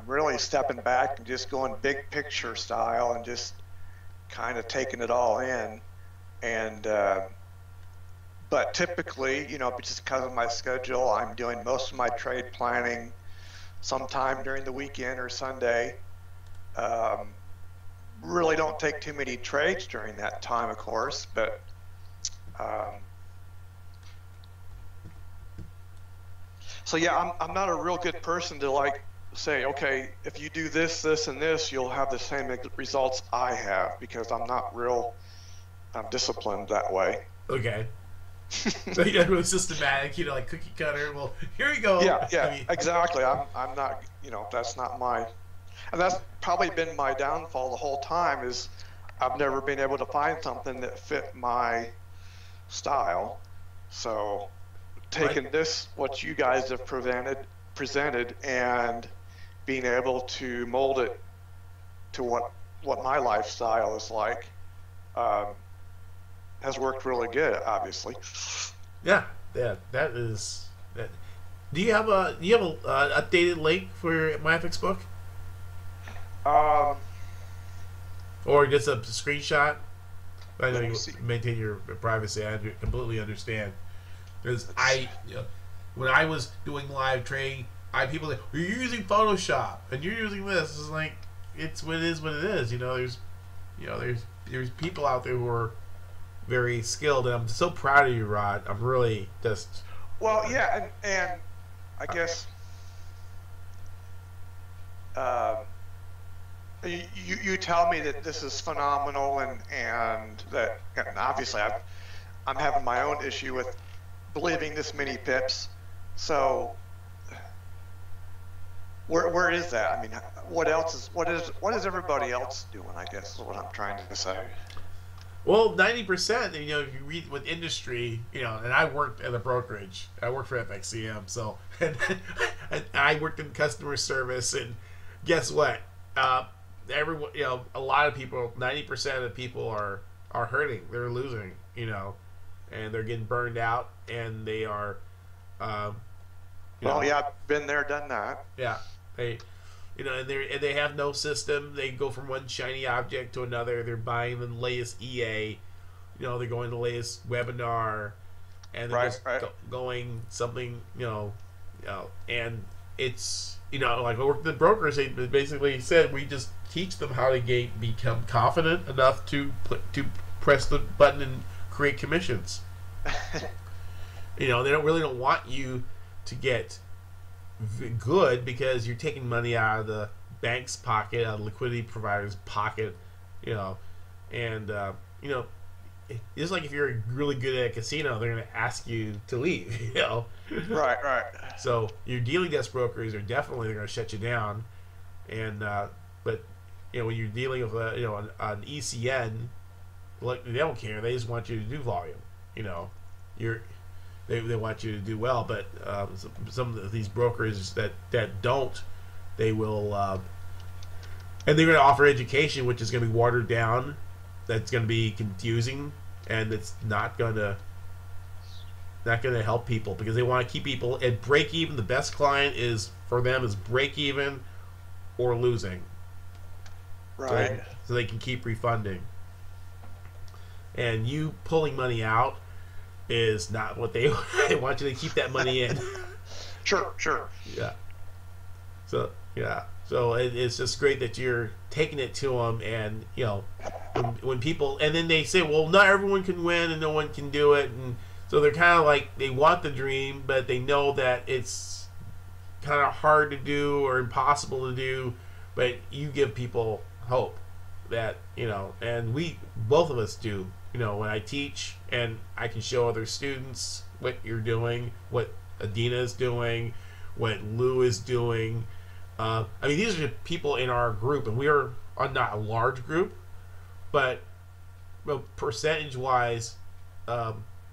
S2: really stepping back and just going big picture style and just kind of taking it all in. And but typically, just because of my schedule, I'm doing most of my trade planning sometime during the weekend or Sunday. Really don't take too many trades during that time, of course, but so yeah, I'm not a real good person to say, okay, if you do this, this, and this, you'll have the same results I have, because I'm not I'm disciplined that way.
S1: Okay. So you're really systematic, like cookie cutter. Well, here you go.
S2: Yeah,
S1: I mean,
S2: exactly. I'm not, that's not my And that's probably been my downfall the whole time, is I've never been able to find something that fit my style. So taking this, what you guys have presented, and being able to mold it to what my lifestyle is like, has worked really good, obviously.
S1: Yeah, yeah, that is. That. Do you have a updated link for your MyFX book,
S2: Um,
S1: or just a screenshot? I know
S2: Let me
S1: you
S2: see.
S1: maintain your privacy. I completely understand. Because when I was doing live trading, people say, "You're using Photoshop and you're using this." It's like it's what it is. What it is. There's people out there who are very skilled, and I'm so proud of you, Rod. I'm really just.
S2: well, yeah, and I guess you tell me that this is phenomenal, and that, and obviously I'm having my own issue with believing this many pips. So where is that? I mean, what is everybody else doing? I guess is what I'm trying to say.
S1: Well, 90%. If you read with industry, and I worked at a brokerage. I worked for FXCM, so and I worked in customer service. And guess what? Everyone, a lot of people, 90% of people are hurting. They're losing, and they're getting burned out, and they are.
S2: Well, yeah, I've been there, done that.
S1: Yeah, and they have no system. They go from one shiny object to another. They're buying the latest EA. They're going to the latest webinar, and they're just going something. And it's like I worked with brokers. They basically said we just teach them how to become confident enough to press the button and create commissions. They don't want you to get good, because you're taking money out of the bank's pocket, out of the liquidity provider's pocket, and it's like if you're really good at a casino, they're going to ask you to leave,
S2: Right.
S1: So your dealing desk brokers are definitely going to shut you down, and but when you're dealing with an ECN, like, they don't care. They just want you to do volume. They want you to do well, but some of these brokers that don't, they will, and they're going to offer education, which is going to be watered down. That's going to be confusing, and it's not going to help people, because they want to keep people at break even. The best client for them is break even or losing,
S2: right?
S1: So they can keep refunding. And you pulling money out is not what they want you to keep that money in.
S2: Sure.
S1: Yeah. So it's just great that you're taking it to them, and when people, and then they say, well, not everyone can win and no one can do it, and so they're kind of like, they want the dream, but they know that it's kind of hard to do or impossible to do. But you give people hope that and we, both of us do. When I teach and I can show other students what you're doing, what Adina is doing, what Lou is doing. These are people in our group, and we are not a large group, but percentage-wise,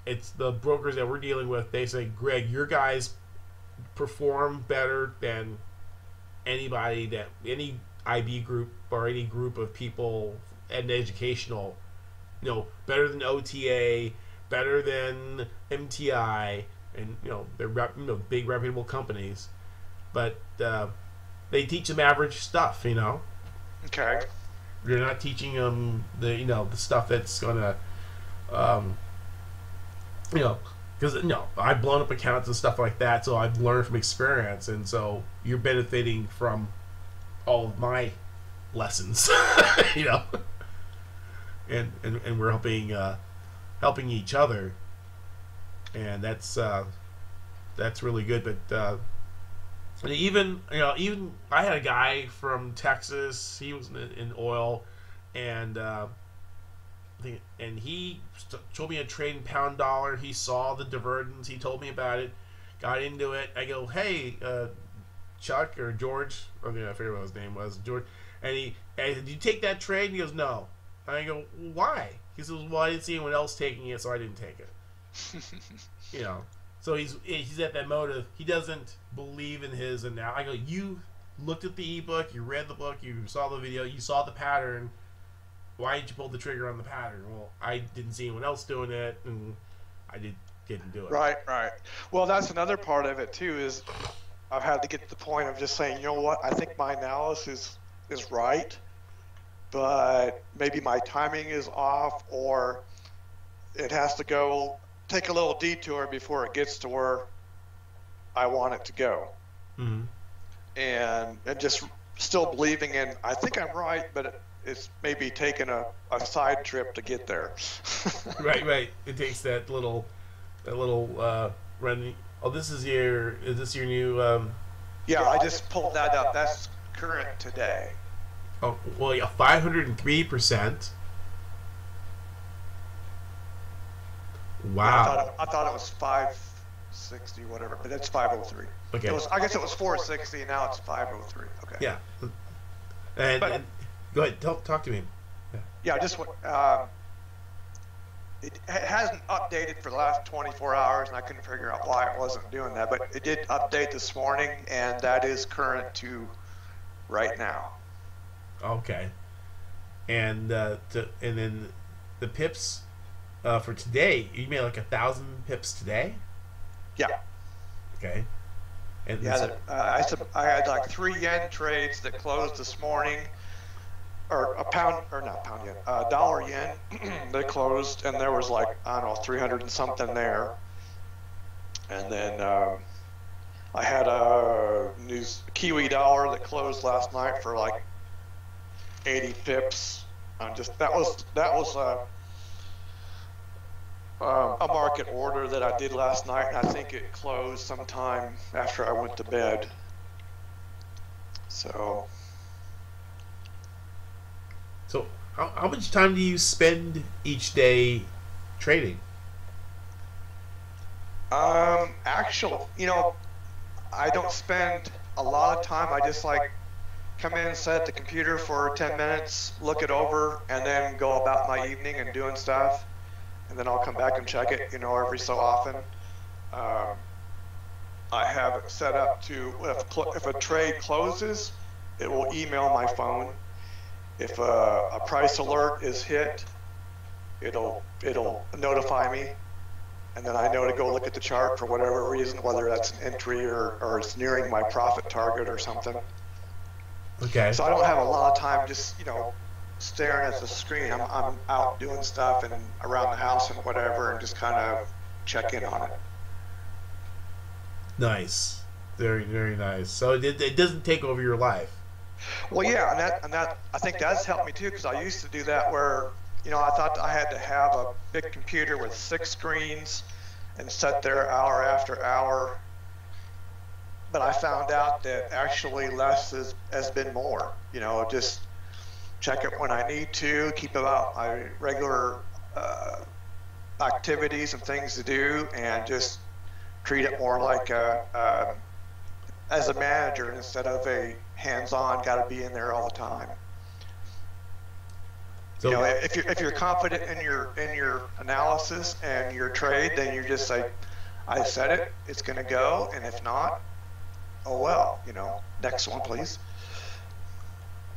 S1: it's the brokers that we're dealing with. They say, Greg, your guys perform better than any IB group or any group of people and educational. Better than OTA, better than MTI, and they're big reputable companies, but they teach them average stuff.
S2: Okay.
S1: You're not teaching them the stuff that's gonna, because I've blown up accounts and stuff like that, so I've learned from experience, and so you're benefiting from all of my lessons, and we're helping each other, and that's really good. But even I had a guy from Texas. He was in oil, and he told me a trading pound dollar. He saw the divergence. He told me about it. Got into it. I go, hey, Chuck or George, I forget what his name was, George, and he, hey, did you take that trade? And he goes, no. And I go, why? He says, well, I didn't see anyone else taking it, so I didn't take it. You know, so he's at that mode of he doesn't believe in his, and now I go, you looked at the ebook, you read the book, you saw the video, you saw the pattern. Why didn't you pull the trigger on the pattern? Well, I didn't see anyone else doing it, and I didn't do it.
S3: Right. Well, that's another part of it too. Is I've had to get to the point of just saying, you know what? I think my analysis is right, but maybe my timing is off, or it has to go take a little detour before it gets to where I want it to go.
S1: Mm-hmm.
S3: And just still believing in, I think I'm right, but it's maybe taking a side trip to get there.
S1: Right. It takes that little run. Oh, is this your new?
S3: Yeah, I just pulled that up. That's current today.
S1: Oh, well, yeah, 503%. Wow.
S3: I thought it was 560, whatever, but it's 503.
S1: Okay.
S3: I guess it was 460, and now it's 503. Okay.
S1: Yeah. And go ahead, talk to me.
S3: Yeah, just it hasn't updated for the last 24 hours, and I couldn't figure out why it wasn't doing that, but it did update this morning, and that is current to right now.
S1: Okay. And then the pips for today, you made like 1,000 pips today?
S3: Yeah.
S1: Okay. And
S3: yeah, I had like 3 yen trades that closed this morning, or dollar yen they closed, and there was like, I don't know, 300 and something there. And then I had a Kiwi dollar that closed last night for like 80 pips. That was a market order that I did last night, and I think it closed sometime after I went to bed. So
S1: how much time do you spend each day trading?
S3: Actually, I don't spend a lot of time. I just like come in, set the computer for 10 minutes, look it over, and then go about my evening and doing stuff. And then I'll come back and check it, every so often. I have it set up to, if a trade closes, it will email my phone. If a price alert is hit, it'll notify me, and then I know to go look at the chart for whatever reason, whether that's an entry or it's nearing my profit target or something.
S1: Okay.
S3: So I don't have a lot of time just, staring at the screen. I'm out doing stuff and around the house and whatever, and just kind of check in on it.
S1: Nice. Very, very nice. So it doesn't take over your life.
S3: Well, yeah, and that I think that's helped me too, because I used to do that where, I thought I had to have a big computer with 6 screens and sit there hour after hour. But I found out that actually less has been more. Just check it when I need to, keep about my regular activities and things to do, and just treat it more like as a manager instead of a hands-on, got to be in there all the time. So if you're confident in your analysis and your trade, then you just say, I said it, it's going to go, and if not, oh well, next one, please.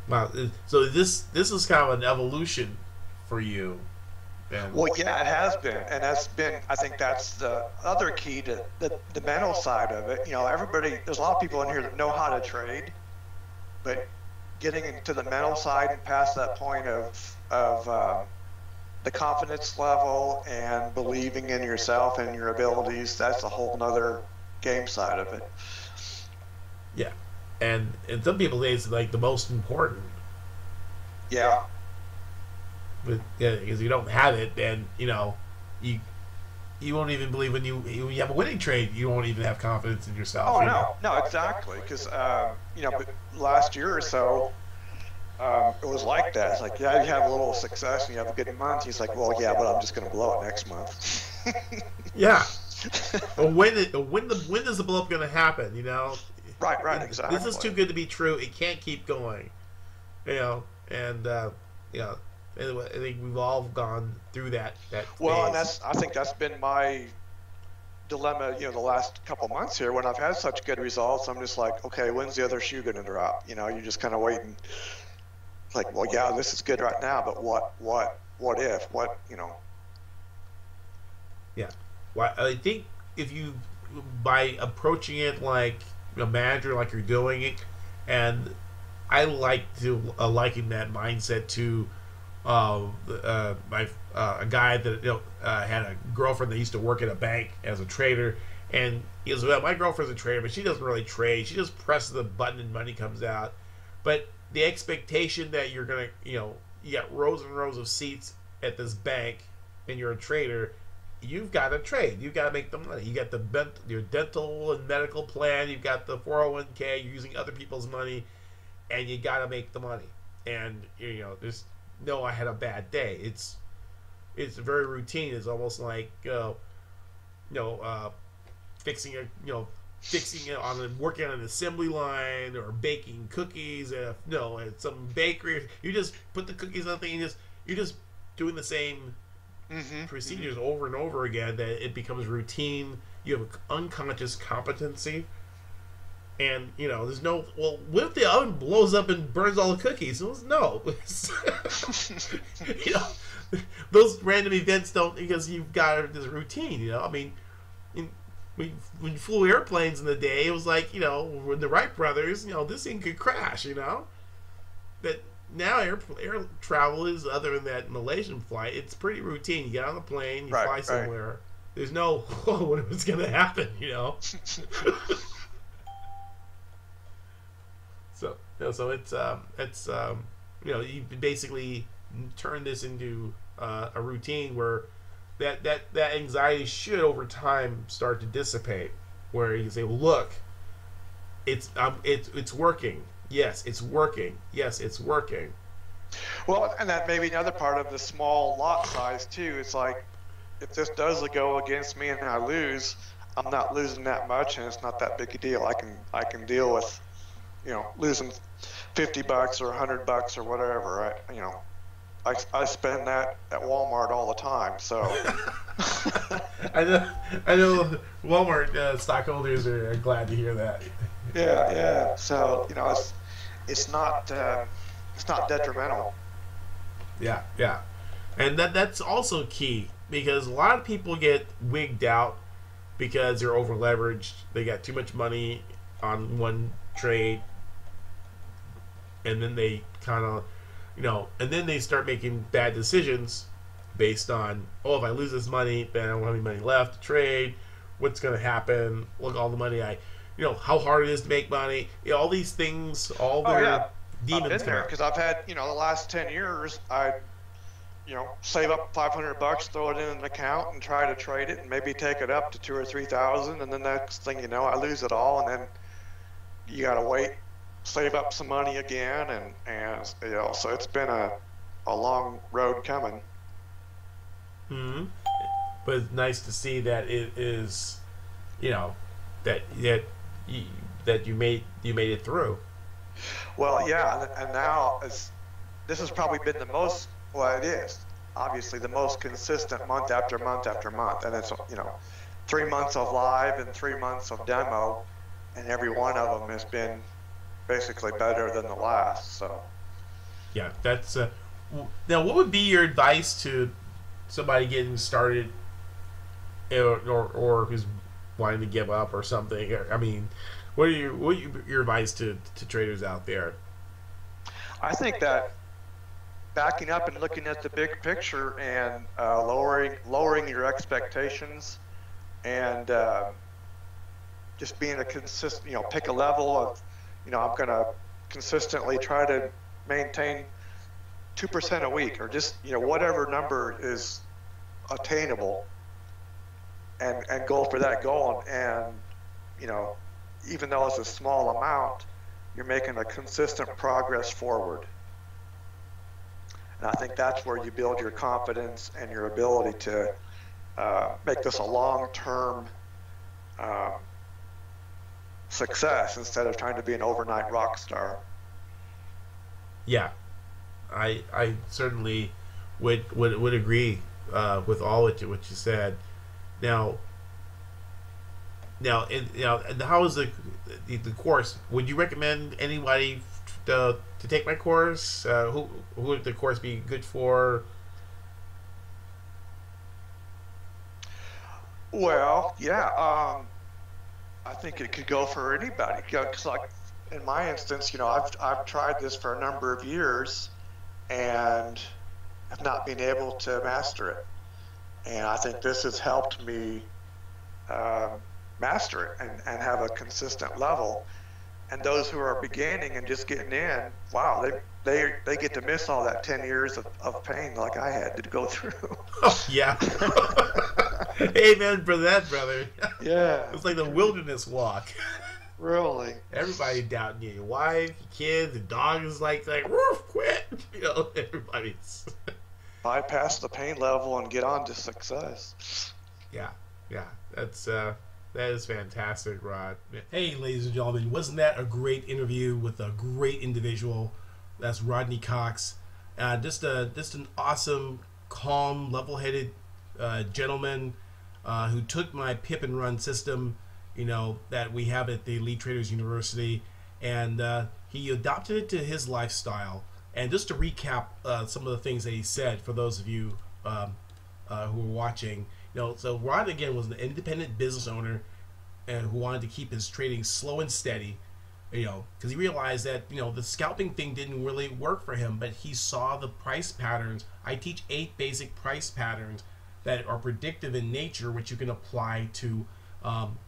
S1: Wow. So this is kind of an evolution for you.
S3: Well, yeah, it has been, and I think that's the other key to the mental side of it. There's a lot of people in here that know how to trade, but getting into the mental side and past that point of the confidence level and believing in yourself and your abilities, that's a whole nother game side of it.
S1: Yeah. And some people say it's like the most important.
S3: Yeah.
S1: But because you don't have it, then you won't even believe when you have a winning trade. You won't even have confidence in yourself.
S3: Oh no, exactly. Because but last year or so, it was like that. It's like, yeah, you have a little success and you have a good month. He's like, well, yeah, but I'm just going to blow it next month.
S1: Yeah. Well, when is the blow up going to happen?
S3: Right, exactly.
S1: This is too good to be true. It can't keep going. You know, and anyway, I think we've all gone through that
S3: Well, and
S1: phase.
S3: I think that's been my dilemma, the last couple months here when I've had such good results. I'm just like, okay, when's the other shoe going to drop? You're just kind of waiting. Like, well, yeah, this is good right now, but what if,
S1: Yeah. Well, I think if you, by approaching it like a manager, like you're doing it, and I like to liken that mindset to a guy that had a girlfriend that used to work at a bank as a trader, and he goes, well, my girlfriend's a trader, but she doesn't really trade. She just presses the button and money comes out. But the expectation that you're gonna, you got rows and rows of seats at this bank, and you're a trader. You've got to trade. You've got to make the money. You got your dental and medical plan. You've got the 401k. You're using other people's money, and you got to make the money. And there's no, I had a bad day. It's very routine. It's almost like fixing it on working on an assembly line or baking cookies at at some bakery. You just put the cookies on the thing. You're just doing the same procedures over and over again, that it becomes routine. You have unconscious competency, and there's no, well, what if the oven blows up and burns all the cookies? No. Those random events don't, because you've got this routine. I mean, when we flew airplanes in the day, it was like, when the Wright brothers, this thing could crash. That now air travel is, other than that Malaysian flight, it's pretty routine. You get on the plane, you fly somewhere. Right. There's no, what was going to happen, So it's you basically turn this into a routine where that anxiety should over time start to dissipate. Where you say, well, look, it's working. Yes, it's working. Yes, it's working.
S3: Well, and that may be another part of the small lot size too. It's like, if this does go against me and I lose, I'm not losing that much, and it's not that big a deal. I can deal with, losing $50 or $100 or whatever. I spend that at Walmart all the time. So
S1: I know Walmart stockholders are glad to hear that.
S3: Yeah. So it's not detrimental.
S1: Yeah, and that's also key, because a lot of people get wigged out because they're over leveraged. They got too much money on one trade, and then they kind of, and then they start making bad decisions based on, if I lose this money, then I don't have any money left to trade. What's going to happen? Look, all the money how hard it is to make money. All these things, all their demons.
S3: I've been there, because I've had, the last 10 years, I, save up $500, throw it in an account, and try to trade it, and maybe take it up to 2,000 or 3,000, and then next thing you know, I lose it all, and then you got to wait, save up some money again, and so it's been a long road coming.
S1: Mm-hmm. But it's nice to see that it is, that you made it through.
S3: Well, yeah, and now this has probably been the most, it is obviously the most consistent month after month after month, and it's 3 months of live and 3 months of demo, and every one of them has been basically better than the last. So
S1: yeah, that's now, what would be your advice to somebody getting started, or who's wanting to give up or something? I mean, what are your advice to traders out there?
S3: I think that backing up and looking at the big picture, and lowering your expectations, and just being a consistent, pick a level of, I'm going to consistently try to maintain 2% a week, or just, whatever number is attainable, and go for that goal. And, even though it's a small amount, you're making a consistent progress forward. And I think that's where you build your confidence and your ability to make this a long-term success instead of trying to be an overnight rock star.
S1: Yeah, I certainly would agree with all what you said. Now, how is the course? Would you recommend anybody to take my course? Who would the course be good for?
S3: Well, yeah, I think it could go for anybody. Because, like in my instance, I've tried this for a number of years and have not been able to master it. And I think this has helped me master it and have a consistent level. And those who are beginning and just getting in, wow, they get to miss all that 10 years of pain like I had to go through.
S1: Oh, yeah. Amen for that, brother.
S3: Yeah.
S1: It's like the wilderness walk.
S3: Really.
S1: Everybody doubting you. Your wife, your kids, the dog is like woof, quit. Everybody's
S3: bypass the pain level and get on to success.
S1: Yeah. That is fantastic, Rod. Hey, ladies and gentlemen, wasn't that a great interview with a great individual? That's Rodney Cox. Just an awesome, calm, level-headed gentleman who took my Pip and Run system, that we have at the Elite Traders University, and he adopted it to his lifestyle. And just to recap some of the things that he said for those of you who are watching, so Rod again was an independent business owner and who wanted to keep his trading slow and steady, because he realized that the scalping thing didn't really work for him, but he saw the price patterns. I teach 8 basic price patterns that are predictive in nature, which you can apply to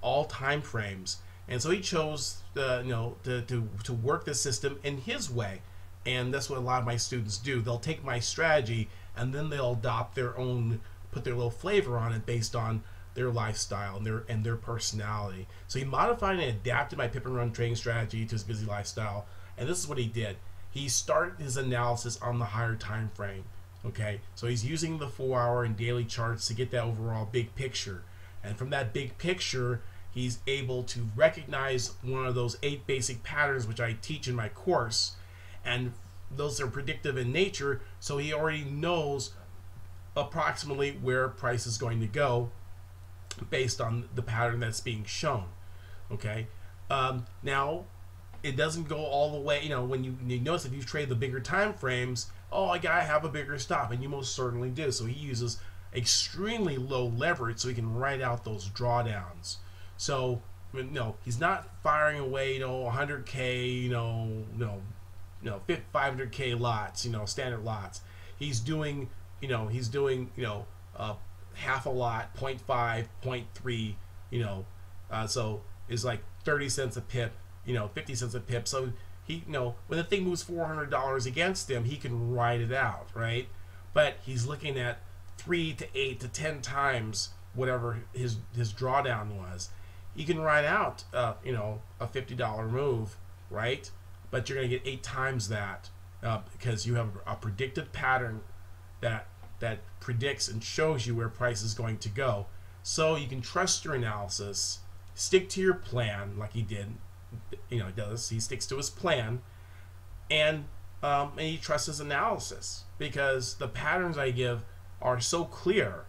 S1: all time frames. And so he chose to work the system in his way. And that's what a lot of my students do. They'll take my strategy and then they'll adopt their own, put their little flavor on it based on their lifestyle and their personality. So he modified and adapted my Pip and Run trading strategy to his busy lifestyle. And this is what he did. He started his analysis on the higher time frame. Okay, so he's using the 4-hour and daily charts to get that overall big picture. And from that big picture, he's able to recognize one of those 8 basic patterns which I teach in my course. And those are predictive in nature, so he already knows approximately where price is going to go based on the pattern that's being shown. Okay, now it doesn't go all the way. When you notice, if you trade the bigger time frames, oh, I gotta have a bigger stop, and you most certainly do. So he uses extremely low leverage so he can write out those drawdowns. So he's not firing away 100K 500K lots, standard lots. He's doing half a lot, 0.5, 0.3, so it's like 30 cents a pip, 50 cents a pip. So he, when the thing moves $400 against him, he can ride it out, right? But he's looking at 3 to 8 to 10 times whatever his drawdown was. He can ride out, a $50 move, right? But you're going to get 8 times that because you have a predictive pattern that predicts and shows you where price is going to go. So you can trust your analysis, stick to your plan like he did. He sticks to his plan, and he trusts his analysis because the patterns I give are so clear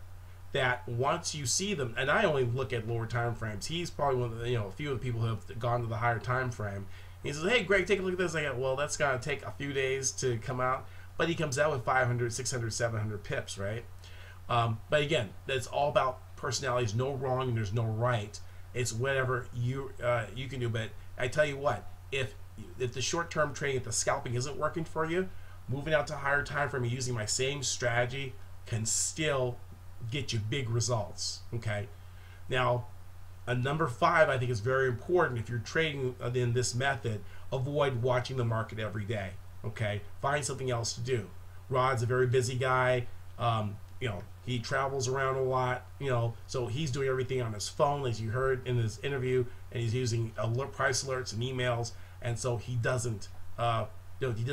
S1: that once you see them, and I only look at lower time frames. He's probably one of the, a few of the people who have gone to the higher time frame. He says, hey, Greg, take a look at this. I go, well, that's going to take a few days to come out. But he comes out with 500, 600, 700 pips, right? But again, that's all about personality. There's no wrong and there's no right. It's whatever you can do. But I tell you what, if the short-term trading, if the scalping isn't working for you, moving out to higher time frame and using my same strategy can still get you big results, okay? Now, number 5, I think is very important. If you're trading in this method, avoid watching the market every day, okay? Find something else to do. Rod's a very busy guy. He travels around a lot, so he's doing everything on his phone, as you heard in this interview, and he's using price alerts and emails, and so he doesn't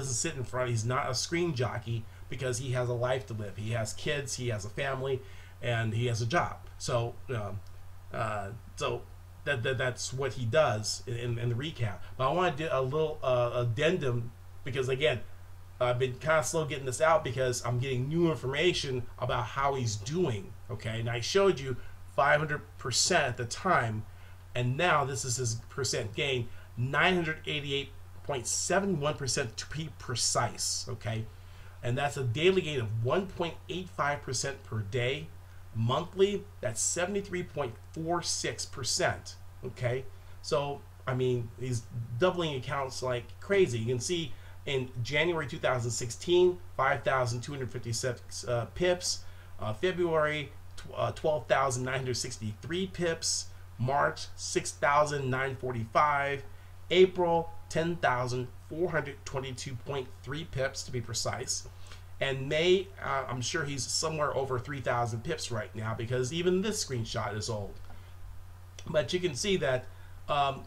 S1: sit in front. He's not a screen jockey because he has a life to live. He has kids, he has a family, and he has a job. So that's what he does in the recap. But I want to do a little addendum, because again, I've been kind of slow getting this out because I'm getting new information about how he's doing. Okay, and I showed you 500% at the time, and now this is his percent gain, 988.71% to be precise. Okay, and that's a daily gain of 1.85% per day. Monthly, that's 73.46%. Okay, so I mean, he's doubling accounts like crazy. You can see in January 2016, 5,256 pips. February, 12,963 pips. March, 6,945. April, 10,422.3 pips to be precise. And May, I'm sure he's somewhere over 3,000 pips right now, because even this screenshot is old. But you can see that,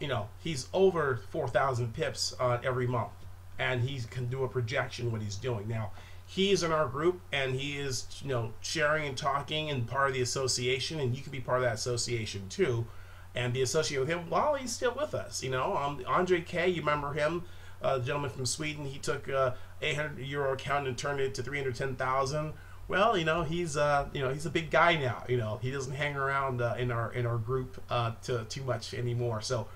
S1: you know, he's over 4,000 pips every month, and he can do a projection what he's doing. Now, he's in our group, and he is, you know, sharing and talking and part of the association, and you can be part of that association too, and be associated with him while he's still with us. You know, Andre K, you remember him? The gentleman from Sweden, he took €800 account and turned it to 310,000. Well, you know, he's a big guy now. You know, he doesn't hang around in our group too much anymore. So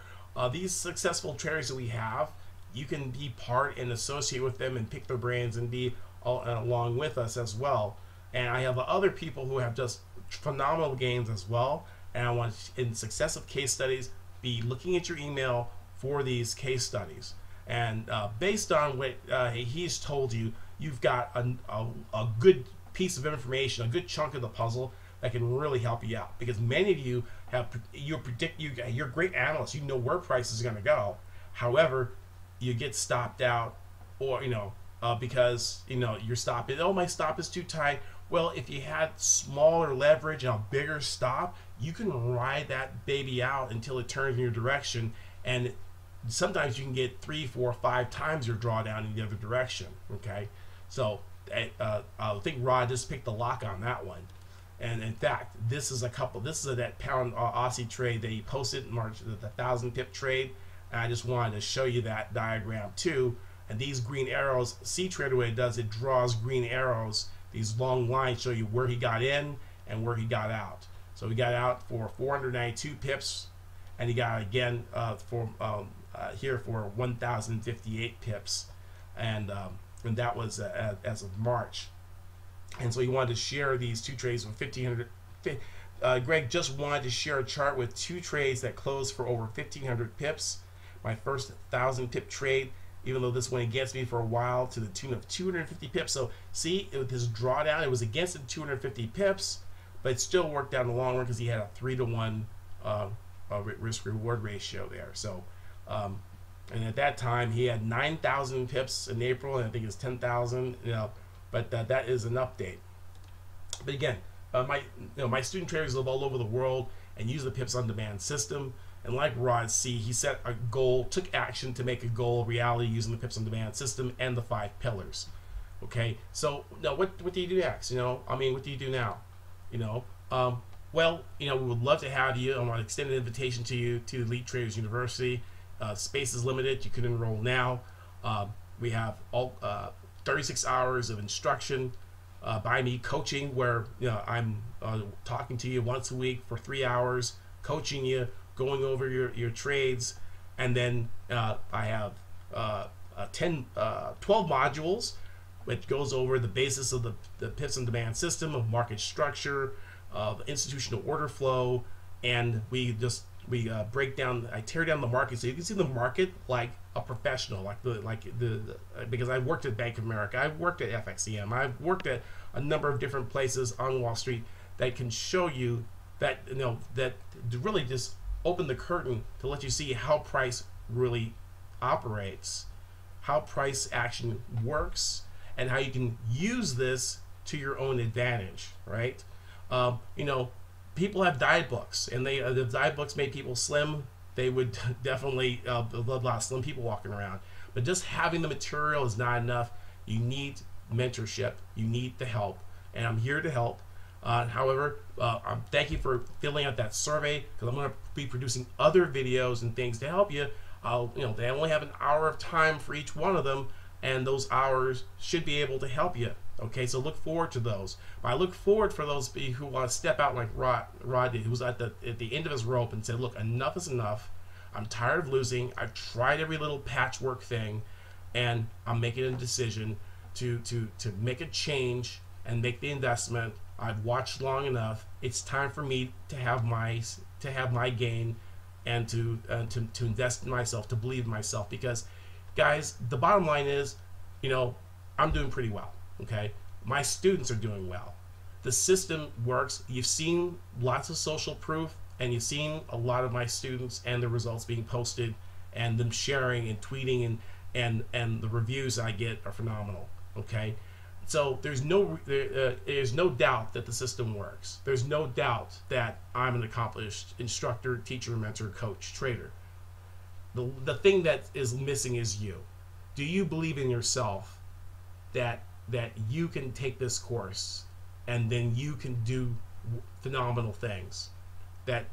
S1: these successful traders that we have, you can be part and associate with them and pick their brains and be along with us as well. And I have other people who have just phenomenal gains as well. And I want, in successive case studies, be looking at your email for these case studies. And based on what he's told you, you've got a good piece of information, a good chunk of the puzzle that can really help you out. Because many of you you're great analysts, you know where price is going to go. However, you get stopped out, or because your stop is, oh, my stop is too tight. Well, if you had smaller leverage and a bigger stop, you can ride that baby out until it turns in your direction, and sometimes you can get 3, 4, 5 times your drawdown in the other direction. Okay, so I think Rod just picked the lock on that one. And in fact, this is that pound Aussie trade that he posted in March, the 1,000 pip trade. And I just wanted to show you that diagram too. And these green arrows, C-Trader, what it does, it draws green arrows. These long lines show you where he got in and where he got out. So he got out for 492 pips, and he got again here for 1,058 pips, and that was as of March. And so he wanted to share these two trades with 1,500. Greg just wanted to share a chart with 2 trades that closed for over 1,500 pips. My first 1,000 pip trade, even though this went against me for a while, to the tune of 250 pips. So see, with his drawdown, it was against the 250 pips, but it still worked out in the long run because he had a 3-to-1 risk-reward ratio there. So, and at that time, he had 9,000 pips in April, and I think it's 10,000. But that is an update. But again, my student traders live all over the world and use the Pips on Demand system. And like Rod C, he set a goal, took action to make a goal a reality using the Pips on Demand system and the 5 pillars. Okay, so now what do you do next? What do you do now? Well, we would love to have you. I want to extend an invitation to you to Elite Traders University. Space is limited. You can enroll now. We have all 36 hours of instruction by me, coaching, where I'm talking to you once a week for 3 hours, coaching you, going over your trades, and then I have 12 modules, which goes over the basis of the Pips on Demand system, of market structure, of institutional order flow, and we break down. I tear down the market so you can see the market like a professional, because I've worked at Bank of America, I've worked at FXEM, I've worked at a number of different places on Wall Street that can show you that that really just open the curtain to let you see how price really operates, how price action works, and how you can use this to your own advantage, right? People have diet books, and the diet books made people slim. They would definitely a lot of slim people walking around. But just having the material is not enough. You need mentorship. You need the help, and I'm here to help. However, thank you for filling out that survey, because I'm going to be producing other videos and things to help you. They only have an hour of time for each one of them, and those hours should be able to help you. Okay, so look forward to those. But I look forward for those who want to step out like Rod did, who was at the end of his rope and said, look, enough is enough. I'm tired of losing. I've tried every little patchwork thing, and I'm making a decision to make a change and make the investment. I've watched long enough. It's time for me to have my gain, and to invest in myself, to believe in myself. Because, guys, the bottom line is, I'm doing pretty well. Okay, my students are doing well. The system works. You've seen lots of social proof, and you've seen a lot of my students and the results being posted, and them sharing and tweeting, and the reviews I get are phenomenal. Okay, so there's no doubt that the system works. There's no doubt that I'm an accomplished instructor, teacher, mentor, coach, trader. The thing that is missing is you. Do you believe in yourself that you can take this course and then you can do phenomenal things? That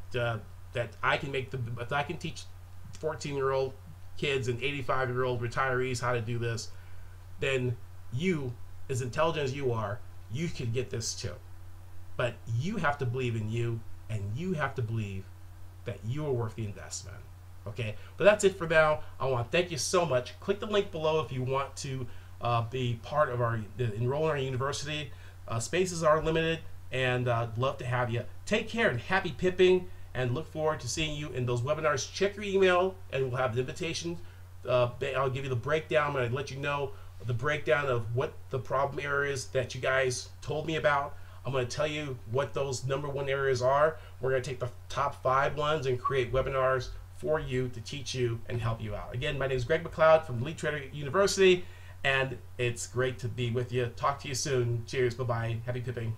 S1: I can if I can teach 14-year-old kids and 85-year-old retirees how to do this, then you, as intelligent as you are, you can get this too. But you have to believe in you, and you have to believe that you are worth the investment. Okay, but that's it for now. I want to thank you so much. Click the link below if you want to be part of enroll in our university. Spaces are limited, and I'd love to have you. Take care and happy pipping, and look forward to seeing you in those webinars. Check your email, and we'll have the invitation. I'll give you the breakdown, and I'll let you know the breakdown of what the problem areas that you guys told me about. I'm going to tell you what those #1 areas are. We're going to take the top 5 ones and create webinars for you to teach you and help you out. Again, my name is Greg McLeod from Elite Trader University, and it's great to be with you. Talk to you soon. Cheers. Bye-bye. Happy pipping.